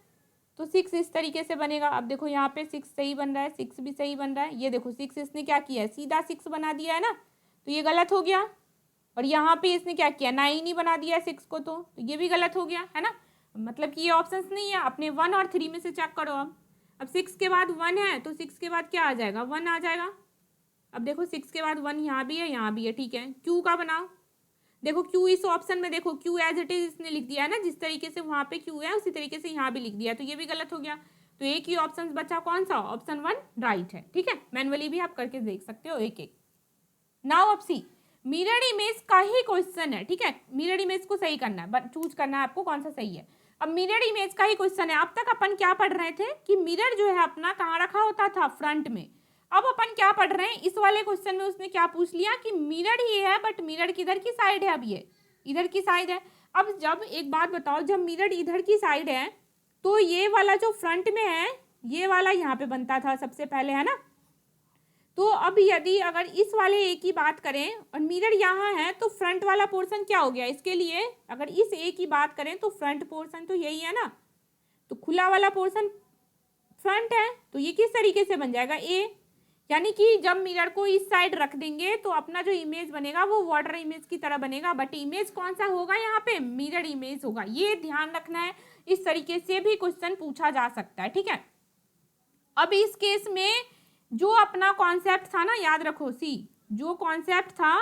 तो 6 इस तरीके से बनेगा। अब देखो यहाँ पे 6 सही बन रहा है, 6 भी सही बन रहा है। ये देखो 6 इसने क्या किया है, सीधा 6 बना दिया है ना, तो ये गलत हो गया। और यहाँ पे इसने क्या किया, 9 ही बना दिया है 6 को, तो ये भी गलत हो गया, है ना। मतलब कि ये ऑप्शंस नहीं है, अपने 1 और 3 में से चेक करो। अब 6 के बाद 1 है, तो 6 के बाद क्या आ जाएगा, 1 आ जाएगा। अब देखो 6 के बाद 1 यहाँ भी है, यहाँ भी है, ठीक है। क्यू का बनाओ, देखो क्यू इस ऑप्शन में, देखो क्यू एज इट इज इसने लिख दिया है ना, जिस तरीके से वहाँ पे क्यू है उसी तरीके से यहाँ भी लिख दिया है, तो ये भी गलत हो गया। तो एक ही ऑप्शन बचा, कौन सा, ऑप्शन 1 राइट है, ठीक है। मैनुअली भी आप करके देख सकते हो एक एक। नाउ अब सी, मिरर इमेज का ही क्वेश्चन है, ठीक है। मिरर इमेज को सही करना है, चूज करना है आपको कौन सा सही है। अब मिरर इमेज का ही क्वेश्चन है। अब तक अपन क्या पढ़ रहे थे कि मिरर जो है अपना कहाँ रखा होता था, फ्रंट में। अब अपन क्या पढ़ रहे हैं, इस वाले क्वेश्चन में उसने क्या पूछ लिया कि मिरर ही है, बट मिरर किधर की साइड है, अब ये इधर की साइड है। अब जब एक बात बताओ, जब मिरर इधर की साइड है तो ये वाला जो फ्रंट में है, ये वाला यहाँ पे बनता था सबसे पहले, है ना। तो अब यदि अगर इस वाले ए की बात करें और मिरर यहाँ है, तो फ्रंट वाला पोर्शन क्या हो गया इसके लिए, अगर इस ए की बात करें तो फ्रंट पोर्शन तो यही है ना, तो खुला वाला पोर्शन फ्रंट है, तो ये किस तरीके से बन जाएगा, ए। यानी कि जब मिरर को इस साइड रख देंगे तो अपना जो इमेज बनेगा वो वाटर इमेज की तरह बनेगा, बट इमेज कौन सा होगा यहाँ पे, मिरर इमेज होगा। ये ध्यान रखना है, इस तरीके से भी क्वेश्चन पूछा जा सकता है, ठीक है। अब इस केस में जो अपना कॉन्सेप्ट था ना, याद रखो सी, जो कॉन्सेप्ट था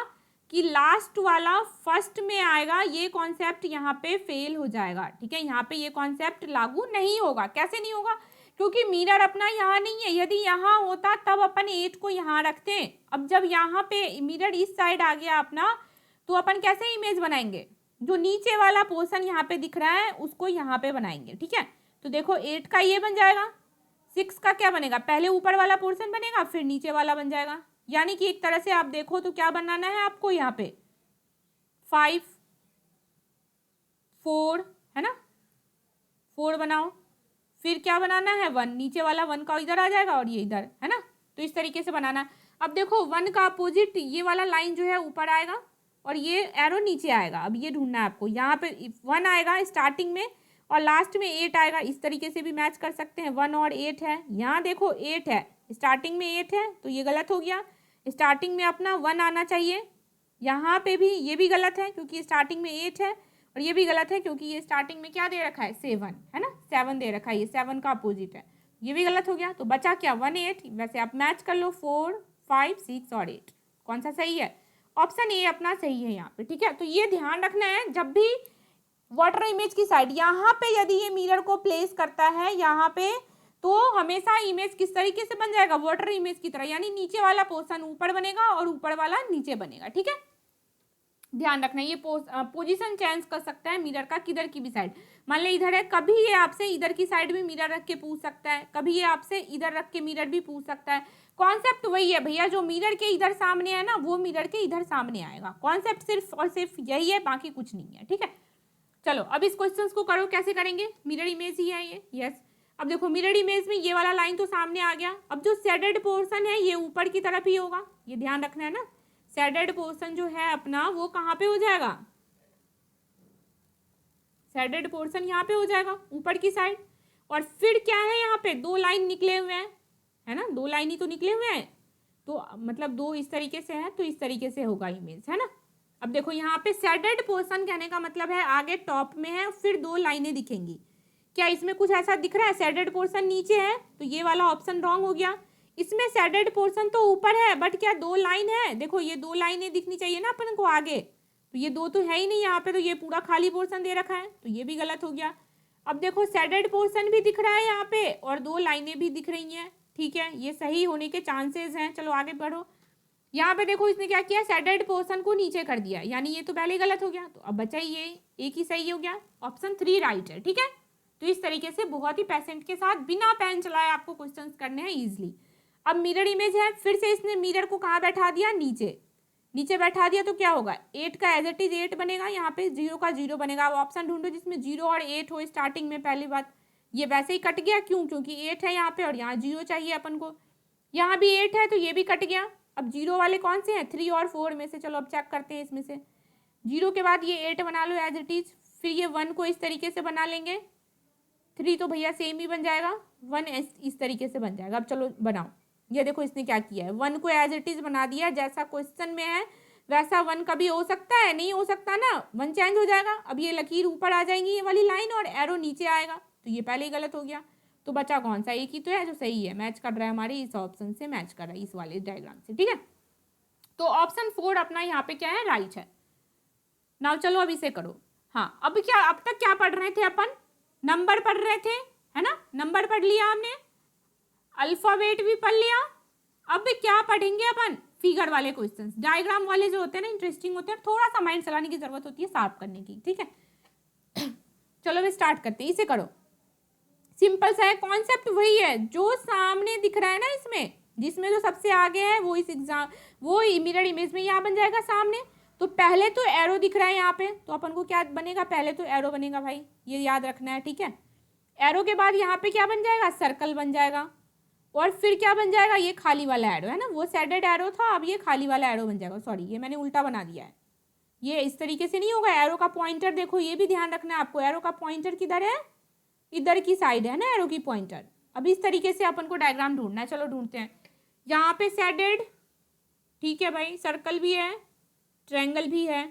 कि लास्ट वाला फर्स्ट में आएगा, ये कॉन्सेप्ट यहाँ पे फेल हो जाएगा, ठीक है। यहाँ पे ये कॉन्सेप्ट लागू नहीं होगा। कैसे नहीं होगा, क्योंकि मिरर अपना यहाँ नहीं है। यदि यहाँ होता तब अपन 8 को यहाँ रखते। अब जब यहाँ पे मिरर इस साइड आ गया अपना, तो अपन कैसे इमेज बनाएंगे, जो नीचे वाला पोर्शन यहाँ पे दिख रहा है उसको यहाँ पे बनाएंगे, ठीक है। तो देखो 8 का ये बन जाएगा, 6 का क्या बनेगा, पहले ऊपर वाला पोर्शन बनेगा फिर नीचे वाला बन जाएगा। यानी कि एक तरह से आप देखो तो क्या बनाना है आपको, यहाँ पे 5 4 है ना, 4 बनाओ। फिर क्या बनाना है, 1, नीचे वाला 1 का इधर आ जाएगा और ये इधर, है ना। तो इस तरीके से बनाना है। अब देखो 1 का अपोजिट ये वाला लाइन जो है ऊपर आएगा और ये एरो नीचे आएगा। अब ये ढूंढना है आपको, यहाँ पे 1 आएगा स्टार्टिंग में और लास्ट में 8 आएगा। इस तरीके से भी मैच कर सकते हैं, 1 और 8 है। यहाँ देखो 8 है, स्टार्टिंग में 8 है, तो ये गलत हो गया। स्टार्टिंग में अपना 1 आना चाहिए। यहाँ पे भी ये भी गलत है क्योंकि स्टार्टिंग में 8 है, और ये भी गलत है क्योंकि ये स्टार्टिंग में क्या दे रखा है, 7, है ना, 7 दे रखा है, ये 7 का अपोजिट है। ये भी गलत हो गया। तो बचा क्या, 1 8। वैसे आप मैच कर लो, 4 5 6 और 8, कौन सा सही है, ऑप्शन ए अपना सही है यहाँ पे, ठीक है। तो ये ध्यान रखना है, जब भी वाटर इमेज की साइड यहाँ पे यदि ये मिरर को प्लेस करता है यहाँ पे, तो हमेशा इमेज किस तरीके से बन जाएगा, वाटर इमेज की तरह। यानी नीचे वाला पोर्शन ऊपर बनेगा और ऊपर वाला नीचे बनेगा, ठीक है। ध्यान रखना, ये पोजीशन चेंज कर सकता है मिरर का, किधर की भी साइड। मान ले इधर है, कभी ये आपसे इधर की साइड भी मिरर रख के पूछ सकता है, कभी ये आपसे इधर रख के मिरर भी पूछ सकता है। कॉन्सेप्ट वही है भैया, जो मिरर के इधर सामने है ना, वो मिरर के इधर सामने आएगा। कॉन्सेप्ट सिर्फ और सिर्फ यही है, बाकी कुछ नहीं है, ठीक है। चलो अब इस क्वेश्चन को करो, कैसे करेंगे, मिरर इमेज ही है ये, यस। अब देखो मिरर इमेज में ये वाला लाइन तो सामने आ गया। अब जो शेडेड पोर्शन है ये ऊपर की तरफ ही होगा, ये ध्यान रखना है ना। शेडेड पोर्शन जो है अपना वो कहाँ पे हो जाएगा, शेडेड पोर्शन यहाँ पे हो जाएगा ऊपर की साइड। और फिर क्या है, यहाँ पे 2 लाइन निकले हुए हैं, है ना, 2 लाइन ही तो निकले हुए हैं, तो मतलब 2 इस तरीके से है, तो इस तरीके से होगा इमेज, है ना। अब देखो यहाँ पे शेडेड पोर्शन कहने का मतलब है आगे टॉप में है, फिर 2 लाइनें दिखेंगी। क्या इसमें कुछ ऐसा दिख रहा है, शेडेड पोर्शन नीचे है, तो ये वाला ऑप्शन रॉन्ग हो गया। इसमें शेडेड पोर्शन तो ऊपर है, बट क्या 2 लाइन है, देखो ये 2 लाइनें दिखनी चाहिए ना अपन को आगे, तो ये 2 तो है ही नहीं यहाँ पे, तो ये पूरा खाली पोर्शन दे रखा है, तो ये भी गलत हो गया। अब देखो शेडेड पोर्शन भी दिख रहा है यहाँ पे और 2 लाइनें भी दिख रही हैं, ठीक है, ये सही होने के चांसेस हैं। चलो आगे बढ़ो। यहाँ पे देखो इसने क्या किया, शेडेड पोर्शन को नीचे कर दिया, यानी ये तो पहले ही गलत हो गया, तो अब बचा ये एक ही सही हो गया, ऑप्शन 3 राइट है, ठीक है। तो इस तरीके से बहुत ही पेशेंट के साथ बिना पेन चलाए आपको क्वेश्चंस करने हैं इजीली। अब मिरर इमेज है, फिर से इसने मिरर को कहाँ बैठा दिया, नीचे, नीचे बैठा दिया तो क्या होगा, 8 का एज इट इज 8 बनेगा, यहाँ पे 0 का 0 बनेगा। अब ऑप्शन ढूंढो जिसमें 0 और 8 हो स्टार्टिंग में। पहली बात ये वैसे ही कट गया, क्यों, क्योंकि 8 है यहाँ पे और यहाँ 0 चाहिए अपन को, यहाँ भी 8 है तो ये भी कट गया। अब 0 वाले कौन से हैं, 3 और 4 में से। चलो अब चेक करते हैं इसमें से। 0 के बाद ये 8 बना लो एज इट इज, फिर ये 1 को इस तरीके से बना लेंगे, 3 तो भैया सेम ही बन जाएगा, 1 इस तरीके से बन जाएगा। अब चलो बनाओ, ये देखो इसने क्या किया है, 1 को एज इट इज बना दिया, जैसा क्वेश्चन में है वैसा 1 कभी हो सकता है, नहीं हो सकता ना, 1 चेंज हो जाएगा। अब ये लकीर ऊपर आ जाएंगी ये वाली लाइन और एरो नीचे आएगा, तो ये पहले ही गलत हो गया। तो बचा कौन सा, एक ही तो है जो सही है, मैच कर रहा है हमारे इस ऑप्शन से, मैच कर रहा है इस वाले डायग्राम से, ठीक है। तो ऑप्शन 4 अपना यहाँ पे क्या है, राइट है। नाउ चलो अब इसे करो। हाँ, अब क्या, अब तक क्या पढ़ रहे थे अपन, नंबर पढ़ रहे थे, है ना, नंबर पढ़ लिया हमने, अल्फाबेट भी पढ़ लिया। अब क्या पढ़ेंगे अपन, फिगर वाले क्वेश्चंस, डायग्राम वाले जो होते हैं ना इंटरेस्टिंग होते हैं, थोड़ा सा माइंड चलाने की जरूरत होती है, शार्प करने की, ठीक है। चलो अब स्टार्ट करते हैं, इसे करो। सिंपल सा है, कॉन्सेप्ट वही है जो सामने दिख रहा है ना, इसमें जिसमें जो सबसे आगे है वो इस एग्जाम, वो मिरर इमेज में यहाँ बन जाएगा सामने। तो पहले तो एरो दिख रहा है यहाँ पे, तो अपन को क्या बनेगा, पहले तो एरो बनेगा भाई, ये याद रखना है, ठीक है। एरो के बाद यहाँ पे क्या बन जाएगा, सर्कल बन जाएगा, और फिर क्या बन जाएगा, ये खाली वाला एरो है ना, वो शेडेड एरो था, अब ये खाली वाला एरो बन जाएगा। सॉरी, ये मैंने उल्टा बना दिया है, ये इस तरीके से नहीं होगा। एरो का पॉइंटर देखो, ये भी ध्यान रखना है आपको, एरो का पॉइंटर किधर है, इधर की साइड है ना एरो की पॉइंटर। अब इस तरीके से अपन को डायग्राम ढूंढना है, चलो ढूंढते हैं। यहाँ पे शेडेड, ठीक है भाई, सर्कल भी है, ट्रायंगल भी है,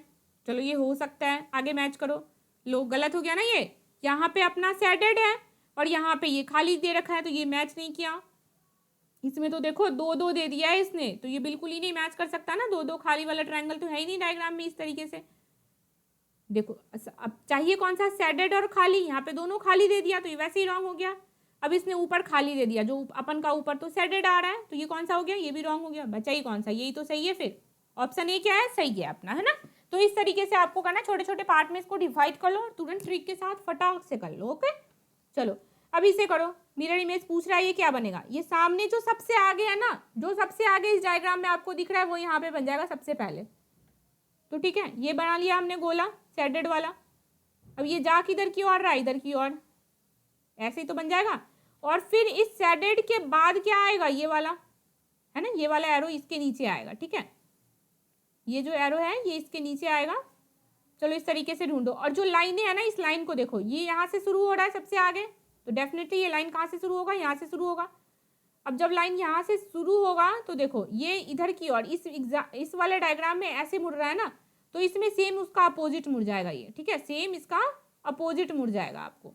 चलो ये हो सकता है, आगे मैच करो। लो गलत हो गया ना, ये यहाँ पे अपना शेडेड है और यहाँ पे ये खाली दे रखा है, तो ये मैच नहीं किया। इसमें तो देखो 2-2 दे दिया है इसने, तो ये बिल्कुल ही नहीं मैच कर सकता ना, 2-2 खाली वाला ट्रायंगल तो है ही नहीं डायग्राम में इस तरीके से। देखो अब चाहिए कौन सा, शेडेड और खाली, यहाँ पे दोनों खाली दे दिया तो ये वैसे ही रॉन्ग हो गया। अब इसने ऊपर खाली दे दिया, जो अपन का ऊपर तो शेडेड आ रहा है, तो ये कौन सा हो गया, ये भी रॉन्ग हो गया। बचा ही कौन सा, यही तो सही है, फिर ऑप्शन ए क्या है, सही है अपना, है ना। तो इस तरीके से आपको करना, छोटे छोटे पार्ट में इसको डिवाइड कर लो और तुरंत ट्रिक के साथ फटाक से कर लो। ओके चलो अब इसे करो। मिरर इमेज पूछ रहा है ये क्या बनेगा, ये सामने जो सबसे आगे है ना, जो सबसे आगे इस डायग्राम में आपको दिख रहा है वो यहाँ पे बन जाएगा सबसे पहले। तो ठीक है, ये बना लिया हमने गोला शेडेड वाला। अब ये जा किधर की ओर रहा है, इधर की ओर, ऐसे ही तो बन जाएगा। और फिर इस शेडेड के बाद क्या आएगा, ये वाला है ना, ये वाला एरो इसके नीचे आएगा, ठीक है, ये जो एरो है ये इसके नीचे आएगा। चलो इस तरीके से ढूंढो, और जो लाइनें है ना, इस लाइन को देखो, ये यहाँ से शुरू हो रहा है सबसे आगे, तो डेफिनेटली ये लाइन कहाँ से शुरू होगा, यहाँ से शुरू होगा। अब जब लाइन यहाँ से शुरू होगा तो देखो ये इधर की ओर, इस वाले डायग्राम में ऐसे मुड़ रहा है ना, तो इसमें सेम उसका अपोजिट मुड़ जाएगा ये, ठीक है, सेम इसका अपोजिट मुड़ जाएगा आपको।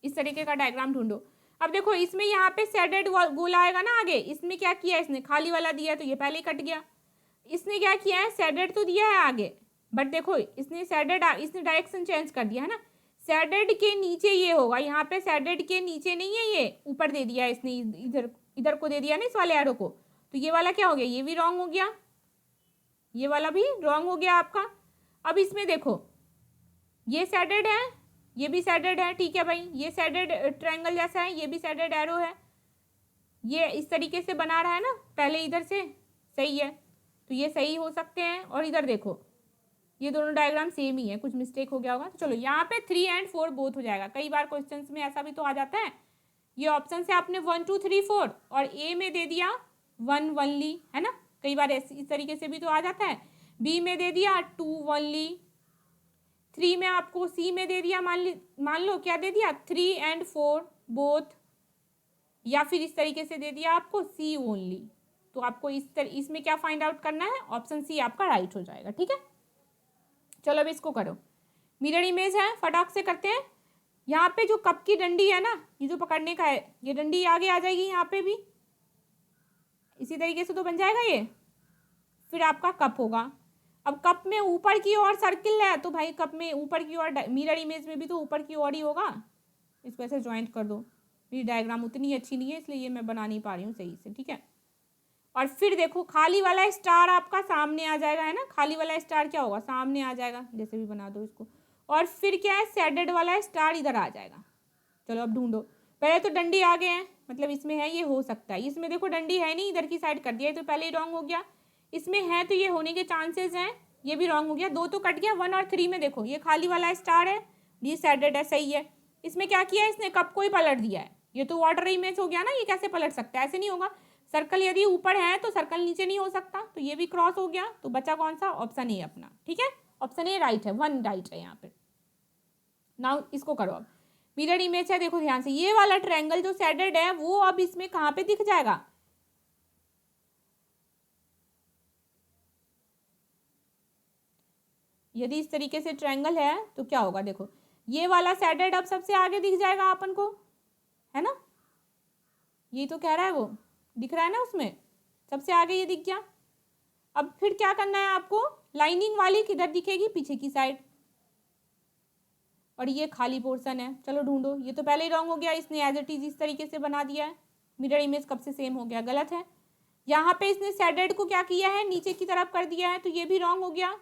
इस तरीके का डायग्राम ढूंढो। अब देखो इसमें यहाँ पे शेडेड गोला आएगा ना आगे, इसमें क्या किया इसने, खाली वाला दिया तो ये पहले ही कट गया। इसने क्या किया है, शेडेड तो दिया है आगे, बट देखो इसने शेडेड, इसने डायरेक्शन चेंज कर दिया है ना, शेडेड के नीचे ये होगा, यहाँ पे शेडेड के नीचे नहीं है, ये ऊपर दे दिया इसने, इधर इधर को दे दिया ना इस वाले एरो को, तो ये वाला क्या हो गया, ये भी रॉन्ग हो गया, ये वाला भी रॉन्ग हो गया आपका। अब इसमें देखो ये शेडेड है, ये भी शेडेड है, ठीक है भाई, ये शेडेड ट्रायंगल जैसा है, ये भी शेडेड एरो है, ये इस तरीके से बना रहा है ना पहले इधर से, सही है, तो ये सही हो सकते हैं। और इधर देखो ये दोनों डायग्राम सेम ही है, कुछ मिस्टेक हो गया होगा, तो चलो यहाँ पे 3 और 4 बोथ हो जाएगा। कई बार क्वेश्चंस में ऐसा भी तो आ जाता है, ये ऑप्शन से आपने 1 2 3 4 और ए में दे दिया 1 1ली, है ना, कई बार इस तरीके से भी तो आ जाता है, बी में दे दिया 2 1ली, 3 में आपको सी में दे दिया, मान लो क्या दे दिया 3 और 4 बोथ, या फिर इस तरीके से दे दिया आपको सी ओनली। तो आपको इसमें क्या फाइंड आउट करना है, ऑप्शन सी आपका राइट हो जाएगा, ठीक है। चलो अब इसको करो, मिरर इमेज है, फटाक से करते हैं। यहाँ पे जो कप की डंडी है ना, ये जो पकड़ने का है, ये डंडी आगे आ जाएगी, यहाँ पे भी इसी तरीके से तो बन जाएगा ये, फिर आपका कप होगा। अब कप में ऊपर की ओर सर्किल है, तो भाई कप में ऊपर की ओर, मिरर इमेज में भी तो ऊपर की ओर ही होगा, इसको ऐसे ज्वाइंट कर दो। मेरी डायग्राम उतनी अच्छी नहीं है इसलिए ये मैं बना नहीं पा रही हूँ सही से, ठीक है। और फिर देखो खाली वाला स्टार आपका सामने आ जाएगा, है ना, खाली वाला स्टार क्या होगा, सामने आ जाएगा, जैसे भी बना दो इसको। और फिर क्या है, शेडेड वाला स्टार इधर आ जाएगा। चलो अब ढूंढो, पहले तो डंडी आ गए हैं, मतलब इसमें है, ये हो सकता है। इसमें देखो डंडी है नहीं, इधर की साइड कर दिया है, तो पहले ही रॉन्ग हो गया। इसमें है तो ये होने के चांसेस हैं, ये भी रॉन्ग हो गया। 2 तो कट गया। 1 और 3 में देखो ये खाली वाला स्टार है, ये सैडेड है, सही है। इसमें क्या किया है इसने, कप को ही पलट दिया है। ये तो वाटर इमेज हो गया ना, ये कैसे पलट सकता है, ऐसे नहीं होगा। सर्कल यदि ऊपर है तो सर्कल नीचे नहीं हो सकता, तो ये भी क्रॉस हो गया। तो बचा कौन सा, ऑप्शन ए अपना, ठीक है। ऑप्शन ए राइट है, 1 राइट है यहाँ पे। नाउ इसको करो अब। मिरर इमेज है, देखो ध्यान से, ये वाला ट्रायंगल जो सैडेड है वो अब इसमें कहाँ पे दिख जाएगा, यदि इस तरीके से ट्रायंगल है तो क्या होगा, देखो ये वाला सैडेड अब सबसे आगे दिख जाएगा अपन को, है ना। ये तो कह रहा है, वो दिख रहा है ना उसमें, सबसे आगे ये दिख गया। अब फिर क्या करना है आपको, लाइनिंग वाली किधर दिखेगी, पीछे की साइड, और ये खाली पोर्शन है। चलो ढूंढो, ये तो पहले ही रॉन्ग हो गया, इसने एज इट इज इस तरीके से बना दिया है। मिरर इमेज कब से सेम हो गया, गलत है। यहाँ पे इसने सैडेड को क्या किया है, नीचे की तरफ कर दिया है, तो ये भी रॉन्ग हो गया।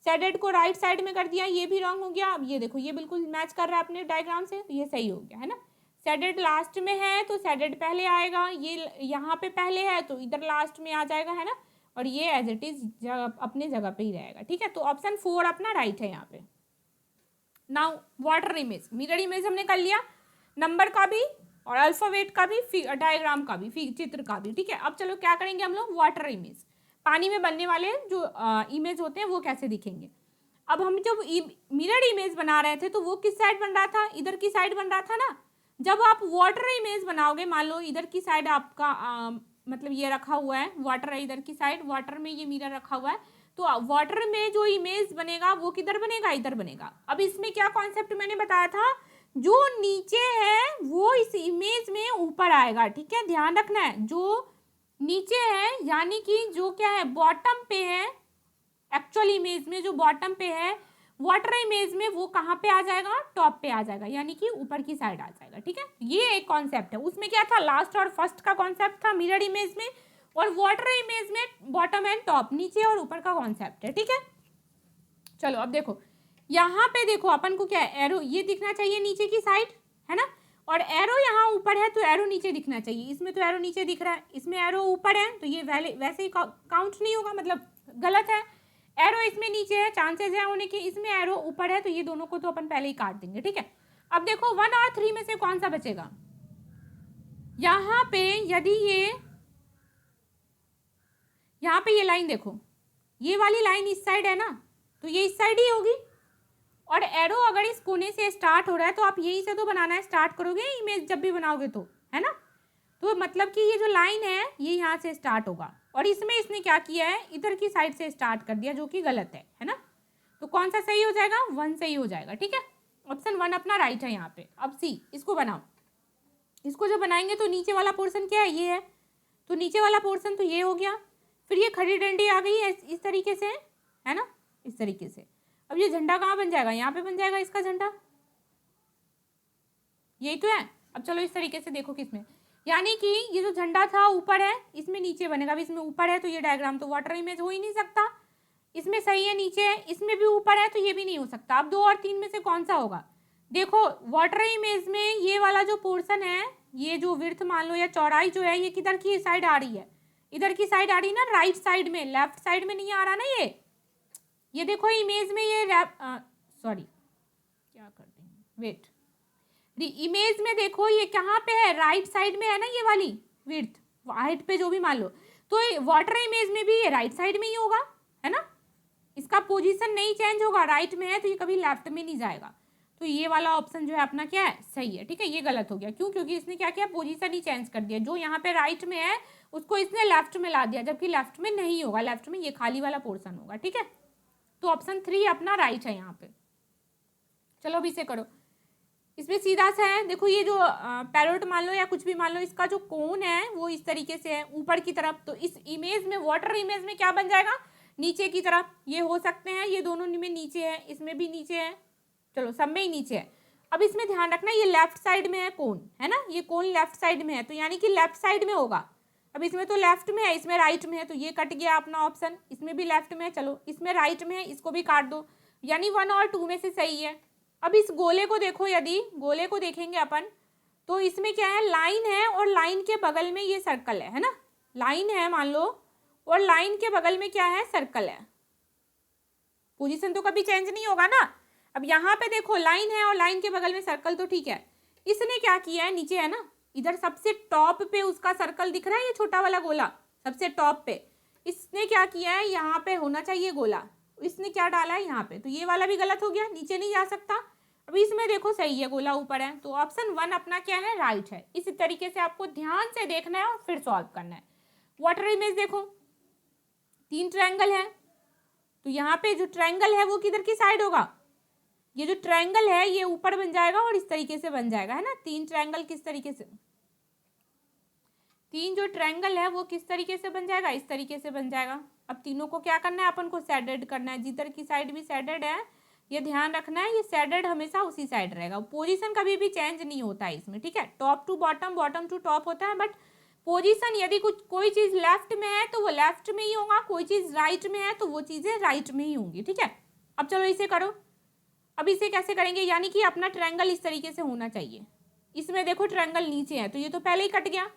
सैडेड को राइट साइड में कर दिया, ये भी रॉन्ग हो गया। अब ये देखो, ये बिल्कुल मैच कर रहा है अपने डायग्राम से, तो ये सही हो गया, है ना। सैडेड लास्ट में है तो सैडेड पहले आएगा, ये यहाँ पे पहले है तो इधर लास्ट में आ जाएगा, है ना। और ये एज इट इज अपने जगह पे ही रहेगा, ठीक है। तो ऑप्शन 4 अपना राइट है यहाँ पे। Now water image, mirror image हमने कर लिया, नंबर का भी और अल्फाबेट का भी, डायग्राम का भी, चित्र का भी, ठीक है। अब चलो क्या करेंगे हम लोग, वाटर इमेज, पानी में बनने वाले जो इमेज होते हैं वो कैसे दिखेंगे। अब हम जब मिरर इमेज बना रहे थे तो वो किस साइड बन रहा था, इधर की साइड बन रहा था ना। जब आप वाटर इमेज बनाओगे, मान लो इधर की साइड आपका मतलब ये रखा हुआ है, वाटर है इधर की साइड, वाटर में ये मिरर रखा हुआ है, तो वाटर में जो इमेज बनेगा वो किधर बनेगा, इधर बनेगा। अब इसमें क्या कॉन्सेप्ट मैंने बताया था, जो नीचे है वो इस इमेज में ऊपर आएगा, ठीक है, ध्यान रखना है। जो नीचे है यानी कि जो क्या है, बॉटम पे है, एक्चुअल इमेज में जो बॉटम पे है, वाटर इमेज में वो कहाँ पे आ जाएगा, टॉप पे आ जाएगा, यानी कि ऊपर की साइड आ जाएगा, ठीक है। ये एक कॉन्सेप्ट है। उसमें क्या था, लास्ट और फर्स्ट का कॉन्सेप्ट था मिरर इमेज में, और वाटर इमेज में बॉटम एंड टॉप, नीचे और ऊपर का कॉन्सेप्ट है, ठीक है। चलो अब देखो, यहाँ पे देखो अपन को क्या है, एरो ये दिखना चाहिए नीचे की साइड, है ना, और एरो यहाँ ऊपर है तो एरो नीचे दिखना चाहिए। इसमें तो एरो नीचे दिख रहा है, इसमें एरो ऊपर है, तो ये वैसे ही काउंट नहीं होगा, मतलब गलत है। एरो इसमें नीचे है, चांसेस है होने के, इसमें एरो ऊपर है, तो ये दोनों को तो अपन पहले ही काट देंगे, ठीक है। अब देखो 1 और 3 में से कौन सा बचेगा, यहाँ पे यदि यहाँ पे ये लाइन देखो, ये वाली लाइन इस साइड है ना, तो ये इस साइड ही होगी। और एरो अगर इस कोने से स्टार्ट हो रहा है तो आप यही से तो बनाना है, स्टार्ट करोगे इमेज जब भी बनाओगे तो, है ना। तो मतलब कि ये जो लाइन है ये यहाँ से स्टार्ट होगा, और इसमें इसने क्या किया है, इधर की साइड से स्टार्ट कर दिया, जो कि गलत है ना। तो कौन सा सही हो जाएगा, 1 सही हो जाएगा, ठीक है। ऑप्शन 1 अपना राइट है यहाँ पे। अब सी, इसको बनाओ। इसको जब बनाएंगे तो नीचे वाला पोर्शन क्या है, ये है, तो नीचे वाला पोर्शन तो ये हो गया। फिर ये खड़ी डंडी आ गई है इस तरीके से, है ना, इस तरीके से। अब ये झंडा कहाँ बन जाएगा, यहाँ पे बन जाएगा इसका झंडा, यही तो है। अब चलो इस तरीके से देखो किसमें, यानी कि ये जो झंडा था ऊपर है, इसमें नीचे बनेगा। अब इसमें ऊपर है तो ये डायग्राम तो वाटर इमेज हो ही नहीं सकता। इसमें सही है, नीचे है, इसमें भी ऊपर है, तो ये भी नहीं हो सकता। अब 2 और 3 में से कौन सा होगा, देखो वाटर इमेज में ये वाला जो पोर्शन है, ये जो विड्थ मान लो या चौड़ाई जो है, ये किधर की साइड आ रही है, इधर की साइड आ रही है ना, राइट साइड में, लेफ्ट साइड में नहीं आ रहा ना। ये देखो इमेज में ये सॉरी क्या करते हैं, वेट, इमेज में देखो ये कहाँ पे है, राइट साइड में है ना, ये वाली विड्थ हाइट पे जो भी मान लो, तो वाटर इमेज में भी ये राइट साइड में ही होगा, है ना। इसका पोजीशन नहीं चेंज होगा, राइट में है तो ये कभी लेफ्ट में नहीं जाएगा। तो ये वाला ऑप्शन जो है अपना क्या है, सही है, ठीक है। ये गलत हो गया, क्यों, क्योंकि इसने क्या किया, पोजीशन ही चेंज कर दिया। जो यहाँ पे राइट में है उसको इसने लेफ्ट में ला दिया, जबकि लेफ्ट में नहीं होगा, लेफ्ट में ये खाली वाला पोर्शन होगा, ठीक है। तो ऑप्शन 3 अपना राइट है यहाँ पे। चलो अब इसे करो, इसमें सीधा सा है, देखो ये जो पैरोट मान लो या कुछ भी मान लो, इसका जो कोन है वो इस तरीके से है ऊपर की तरफ। तो इस इमेज में, वाटर इमेज में क्या बन जाएगा, नीचे की तरफ। ये हो सकते हैं, ये दोनों में नीचे है, इसमें भी नीचे है, चलो सब में ही नीचे है। अब इसमें ध्यान रखना, ये लेफ्ट साइड में है कोन, है ना, ये कोन लेफ्ट साइड में है, तो यानी कि लेफ्ट साइड में होगा। अब इसमें तो लेफ्ट में है, इसमें राइट में है, तो ये कट गया अपना ऑप्शन। इसमें भी लेफ्ट में है, चलो इसमें राइट में है, इसको भी काट दो, यानी 1 और 2 में से सही है। अब इस गोले को देखो, यदि गोले को देखेंगे अपन, तो इसमें क्या है, लाइन है और लाइन के बगल में ये सर्कल है ना, लाइन है मान लो और लाइन के बगल में क्या है, सर्कल है। पोजीशन तो कभी चेंज नहीं होगा ना। अब यहाँ पे देखो लाइन है और लाइन के बगल में सर्कल, तो ठीक है। इसने क्या किया है, नीचे है ना, इधर सबसे टॉप पे उसका सर्कल दिख रहा है, ये छोटा वाला गोला सबसे टॉप पे, इसने क्या किया है, यहाँ पे होना चाहिए गोला, इसने क्या डाला है यहाँ पे, तो ये वाला भी गलत हो गया, नीचे नहीं जा सकता। अब इसमें देखो सही है, गोला ऊपर है, तो ऑप्शन 1 अपना क्या है, राइट है। इसी तरीके से आपको ध्यान से देखना है और फिर सॉल्व करना है। वाटर इमेज देखो, 3 ट्रायंगल है, तो यहाँ पे जो ट्रायंगल है वो किधर की साइड होगा, ये जो ट्रायंगल है ये ऊपर बन जाएगा और इस तरीके से बन जाएगा, है ना। 3 ट्रायंगल किस तरीके से, 3 जो ट्रायंगल है वो किस तरीके से बन जाएगा, इस तरीके से बन जाएगा। अब तीनों को क्या करना है, अपन को सैडेड करना है, जिधर की साइड भी सैडेड है ये ध्यान रखना है, ये सैडेड हमेशा उसी साइड रहेगा, पोजीशन कभी भी चेंज नहीं होता है इसमें, ठीक है। Top to bottom, bottom to top होता है, बट पोजीशन यदि कुछ कोई चीज़ लेफ्ट में है तो वो लेफ्ट में ही होगा, कोई चीज़ राइट में है तो वो चीज़ें राइट में ही होंगी, ठीक है। अब चलो इसे करो। अब इसे कैसे करेंगे, यानी कि अपना ट्रायंगल इस तरीके से होना चाहिए, इसमें देखो ट्रायंगल नीचे है तो ये तो पहले ही कट गया।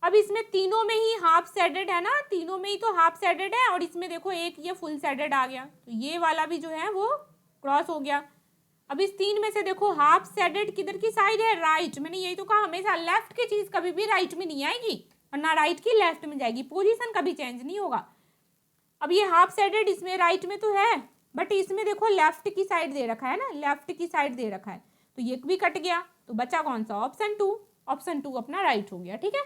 अब इसमें तीनों में ही हाफ सेडेड है ना, तीनों में ही तो हाफ सेडेड है, और इसमें देखो एक ये फुल सेडेड आ गया, तो ये वाला भी जो है वो क्रॉस हो गया। अब इस 3 में से देखो हाफ सेडेड किधर की साइड है, राइट। मैंने यही तो कहा, हमेशा लेफ्ट की चीज़ कभी भी राइट में नहीं आएगी और ना राइट की लेफ्ट में जाएगी, पोजीशन कभी चेंज नहीं होगा। अब ये हाफ सेडेड इसमें राइट में तो है, बट इसमें देखो लेफ्ट की साइड दे रखा है ना, लेफ्ट की साइड दे रखा है, तो ये भी कट गया, तो बचा कौन सा, ऑप्शन 2। ऑप्शन 2 अपना राइट हो गया, ठीक है।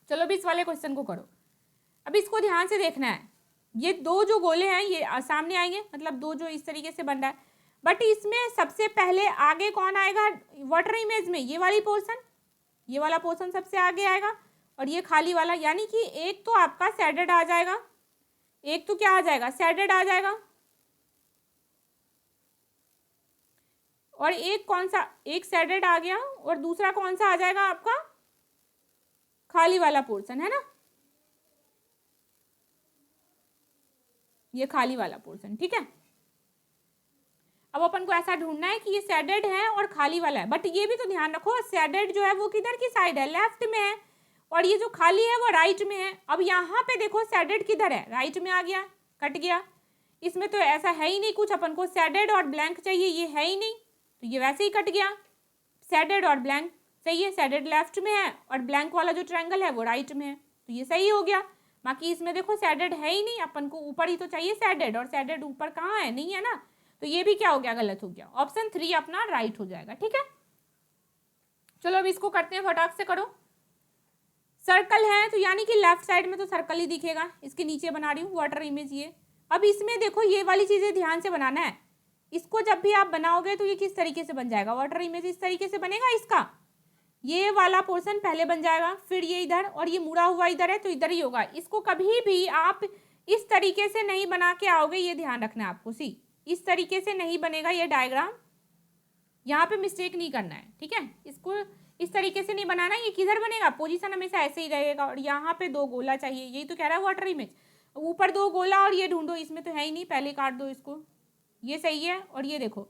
चलो अभी इस वाले क्वेश्चन को करो। अब इसको ध्यान से देखना है, ये 2 जो गोले हैं ये सामने आएंगे, मतलब 2 जो इस तरीके से बन रहा है, बट इसमें सबसे पहले आगे कौन आएगा वाटर इमेज में, ये वाली पोर्शन, ये वाला पोर्शन सबसे आगे आएगा और ये खाली वाला, यानी कि एक तो आपका सैडेड आ जाएगा, एक तो क्या आ जाएगा, सैडेड आ जाएगा, और एक कौन सा, एक सैडेड आ गया और दूसरा कौन सा आ जाएगा आपका, खाली वाला पोर्शन, है ना, ये खाली वाला पोर्शन, ठीक है। अब अपन को ऐसा ढूंढना है कि ये सैडेड है और खाली वाला है, बट ये भी तो ध्यान रखो सैडेड जो है वो किधर की साइड है, लेफ्ट में है, और ये जो खाली है वो राइट में है। अब यहाँ पे देखो सैडेड किधर है, राइट में आ गया, कट गया, इसमें तो ऐसा है ही नहीं कुछ, अपन को सैडेड और ब्लैंक चाहिए, ये है ही नहीं, तो ये वैसे ही कट गया। सैडेड और ब्लैंक सही है, सैडेड लेफ्ट में है और ब्लैंक वाला जो ट्रायंगल है वो राइट में है, तो ये सही हो गया। बाकी इसमें देखो सैडेड है ही नहीं, अपन को ऊपर ही तो चाहिए सैडेड, और सैडेड ऊपर कहाँ है, नहीं है ना, तो ये भी क्या हो गया, गलत हो गया। ऑप्शन 3 अपना राइट हो जाएगा, ठीक है। चलो अब इसको करते हैं, फटाक से करो। सर्कल है तो यानी कि लेफ्ट साइड में तो सर्कल ही दिखेगा, इसके नीचे बना रही हूँ वाटर इमेज ये। अब इसमें देखो ये वाली चीज़ें ध्यान से बनाना है, इसको जब भी आप बनाओगे तो ये किस तरीके से बन जाएगा, वाटर इमेज इस तरीके से बनेगा, इसका ये वाला पोर्शन पहले बन जाएगा, फिर ये इधर, और ये मुड़ा हुआ इधर है तो इधर ही होगा। इसको कभी भी आप इस तरीके से नहीं बना के आओगे, ये ध्यान रखना है आपको, सी इस तरीके से नहीं बनेगा ये डायग्राम, यहाँ पे मिस्टेक नहीं करना है, ठीक है। इसको इस तरीके से नहीं बनाना, ये किधर बनेगा, पोजीशन हमेशा ऐसे ही रहेगा, और यहाँ पे 2 गोला चाहिए, यही तो कह रहा है वाटर इमेज, ऊपर 2 गोला और ये ढूंढो, इसमें तो है ही नहीं, पहले काट दो इसको, ये सही है। और ये देखो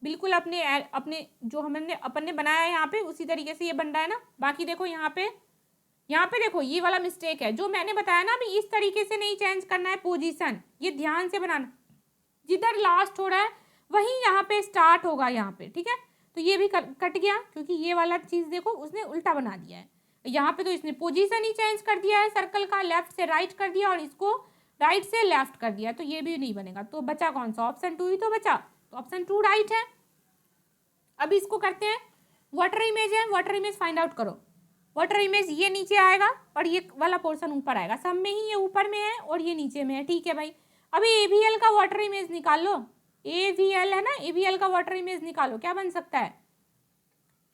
बिल्कुल अपने अपने जो हमने अपन ने बनाया है यहाँ पे उसी तरीके से ये बन रहा है ना। बाकी देखो यहाँ पे देखो ये वाला मिस्टेक है जो मैंने बताया ना, अभी इस तरीके से नहीं चेंज करना है पोजीशन, ये ध्यान से बनाना, जिधर लास्ट हो रहा है वहीं यहाँ पे स्टार्ट होगा यहाँ पे, ठीक है। तो ये भी कट गया, क्योंकि ये वाला चीज़ देखो उसने उल्टा बना दिया है, यहाँ पे तो इसने पोजीशन ही चेंज कर दिया है सर्कल का, लेफ्ट से राइट कर दिया और इसको राइट से लेफ्ट कर दिया, तो ये भी नहीं बनेगा। तो बचा कौन सा, ऑप्शन 2 ही तो बचा, तो ऑप्शन 2 राइट है। अब इसको करते हैं, वाटर इमेज है, वाटर इमेज फाइंड आउट करो। वाटर इमेज ये नीचे आएगा और ये वाला पोर्शन ऊपर आएगा, सब में ही ये ऊपर में है और ये नीचे में है, ठीक है भाई। अभी AVL का वाटर इमेज निकाल लो, AVL है ना, AVL का वाटर इमेज निकालो, क्या बन सकता है,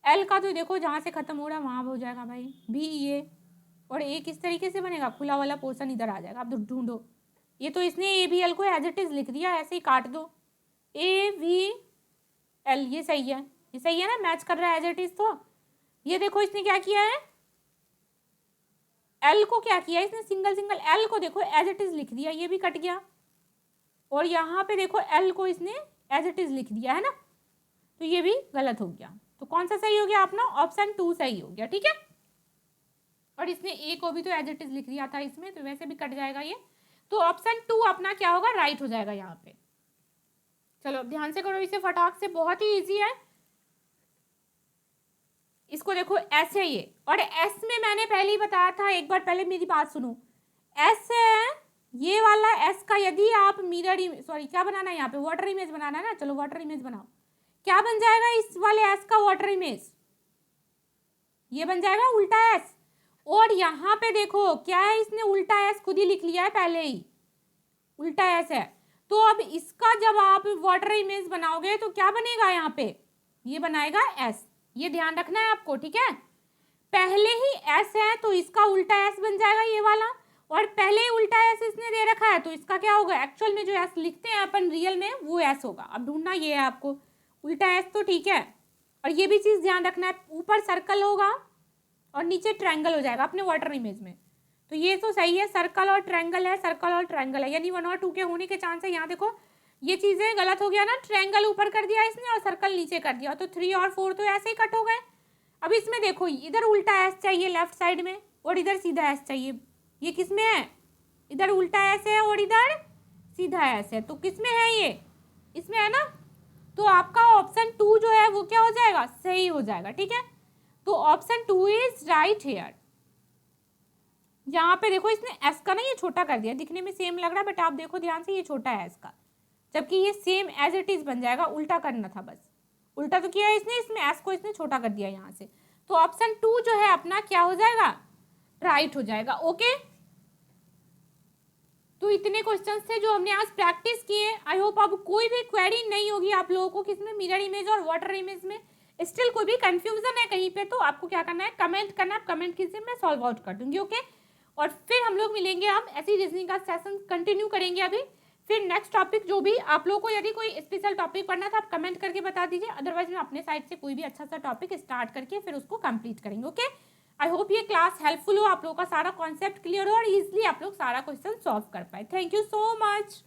L का तो देखो जहाँ से खत्म हो रहा है वहाँ हो जाएगा भाई, BA, और A किस तरीके से बनेगा, खुला वाला पोर्शन इधर आ जाएगा। अब ढूंढो, ये तो इसने AVL को एज इट इज लिख दिया, ऐसे ही काट दो, AVL, ये सही है, ये सही है ना, मैच कर रहा है एज इट इज। तो ये देखो इसने क्या किया है, L को क्या किया इसने, सिंगल सिंगल L को देखो एज इट इज लिख दिया, ये भी कट गया, और यहाँ पे देखो L को इसने एज इट इज लिख दिया है ना, तो ये भी गलत हो गया। तो कौन सा सही हो गया अपना? ऑप्शन 2 सही हो गया, ठीक है। और इसने ए को भी तो एज इट इज लिख दिया था इसमें, तो वैसे भी कट जाएगा ये। तो ऑप्शन 2 अपना क्या होगा? राइट हो जाएगा यहाँ पे। चलो अब ध्यान से करो इसे फटाक से, बहुत ही इजी है। इसको देखो एस है ये, और एस में मैंने पहले ही बताया था, एक बार पहले मेरी बात सुनो। एस है ये वाला, एस का यदि आप मिरर सॉरी क्या बनाना है यहाँ पे? वाटर इमेज बनाना है ना। चलो वाटर इमेज बनाओ। क्या बन जाएगा इस वाले एस का वाटर इमेज? ये बन जाएगा उल्टा एस। और यहाँ पे देखो क्या है, इसने उल्टा एस खुद ही लिख लिया है पहले ही, उल्टा एस है। तो अब इसका जब आप वाटर इमेज बनाओगे तो क्या बनेगा यहाँ पे? ये बनाएगा एस। ये ध्यान रखना है आपको, ठीक है। पहले ही एस है तो इसका उल्टा एस बन जाएगा ये वाला, और पहले ही उल्टा एस इसने दे रखा है तो इसका क्या होगा? एक्चुअल में जो एस लिखते हैं अपन रियल में वो एस होगा। अब ढूंढना ये है आपको, उल्टा एस तो ठीक है। और ये भी चीज ध्यान रखना है, ऊपर सर्कल होगा और नीचे ट्रायंगल हो जाएगा अपने वाटर इमेज में। तो ये तो सही है, सर्कल और ट्रायंगल है, सर्कल और ट्रायंगल है, यानी 1 और 2 के होने के चांस है। यहाँ देखो ये चीजें गलत हो गया ना, ट्रायंगल ऊपर कर दिया इसने और सर्कल नीचे कर दिया, तो 3 और 4 तो ऐसे ही कट हो गए। अब इसमें देखो इधर उल्टा एस चाहिए लेफ्ट साइड में, और इधर सीधा एस चाहिए। ये किस में है? इधर उल्टा एस है और इधर सीधा एस है, तो किस में है ये? इसमें है ना। तो आपका ऑप्शन 2 जो है वो क्या हो जाएगा? सही हो जाएगा, ठीक है। तो ऑप्शन 2 इज राइट हेयर। यहाँ पे देखो इसने एस का ना ये छोटा कर दिया, दिखने में सेम लग रहा है बट आप देखो ध्यान से ये छोटा है एस का, जबकि ये सेम एज इट इज बन जाएगा। उल्टा करना था बस, उल्टा तो किया है इसने, इसमें एस को इसने छोटा कर दिया यहाँ से। तो ऑप्शन 2 जो है अपना क्या हो जाएगा? राइट हो जाएगा। ओके, तो इतने क्वेश्चंस थे जो हमने आज प्रैक्टिस किए। आई होप अब कोई भी क्वेरी नहीं होगी आप लोगों को किसमें, मिरर इमेज और वाटर इमेज में। स्टिल कोई भी कंफ्यूजन है कहीं पे तो आपको क्या करना है? कमेंट करना, कमेंट कीजिए, मैं सॉल्व आउट कर दूंगी। ओके, और फिर हम लोग मिलेंगे, हम ऐसी रीजनिंग का सेशन कंटिन्यू करेंगे अभी। फिर नेक्स्ट टॉपिक जो भी आप लोगों को यदि कोई स्पेशल टॉपिक पढ़ना था आप कमेंट करके बता दीजिए, अदरवाइज मैं अपने साइड से कोई भी अच्छा सा टॉपिक स्टार्ट करके फिर उसको कंप्लीट करेंगे। ओके, आई होप ये क्लास हेल्पफुल हो, आप लोगों का सारा कॉन्सेप्ट क्लियर हो और इजिली आप लोग सारा क्वेश्चन सॉल्व कर पाए। Thank you so much.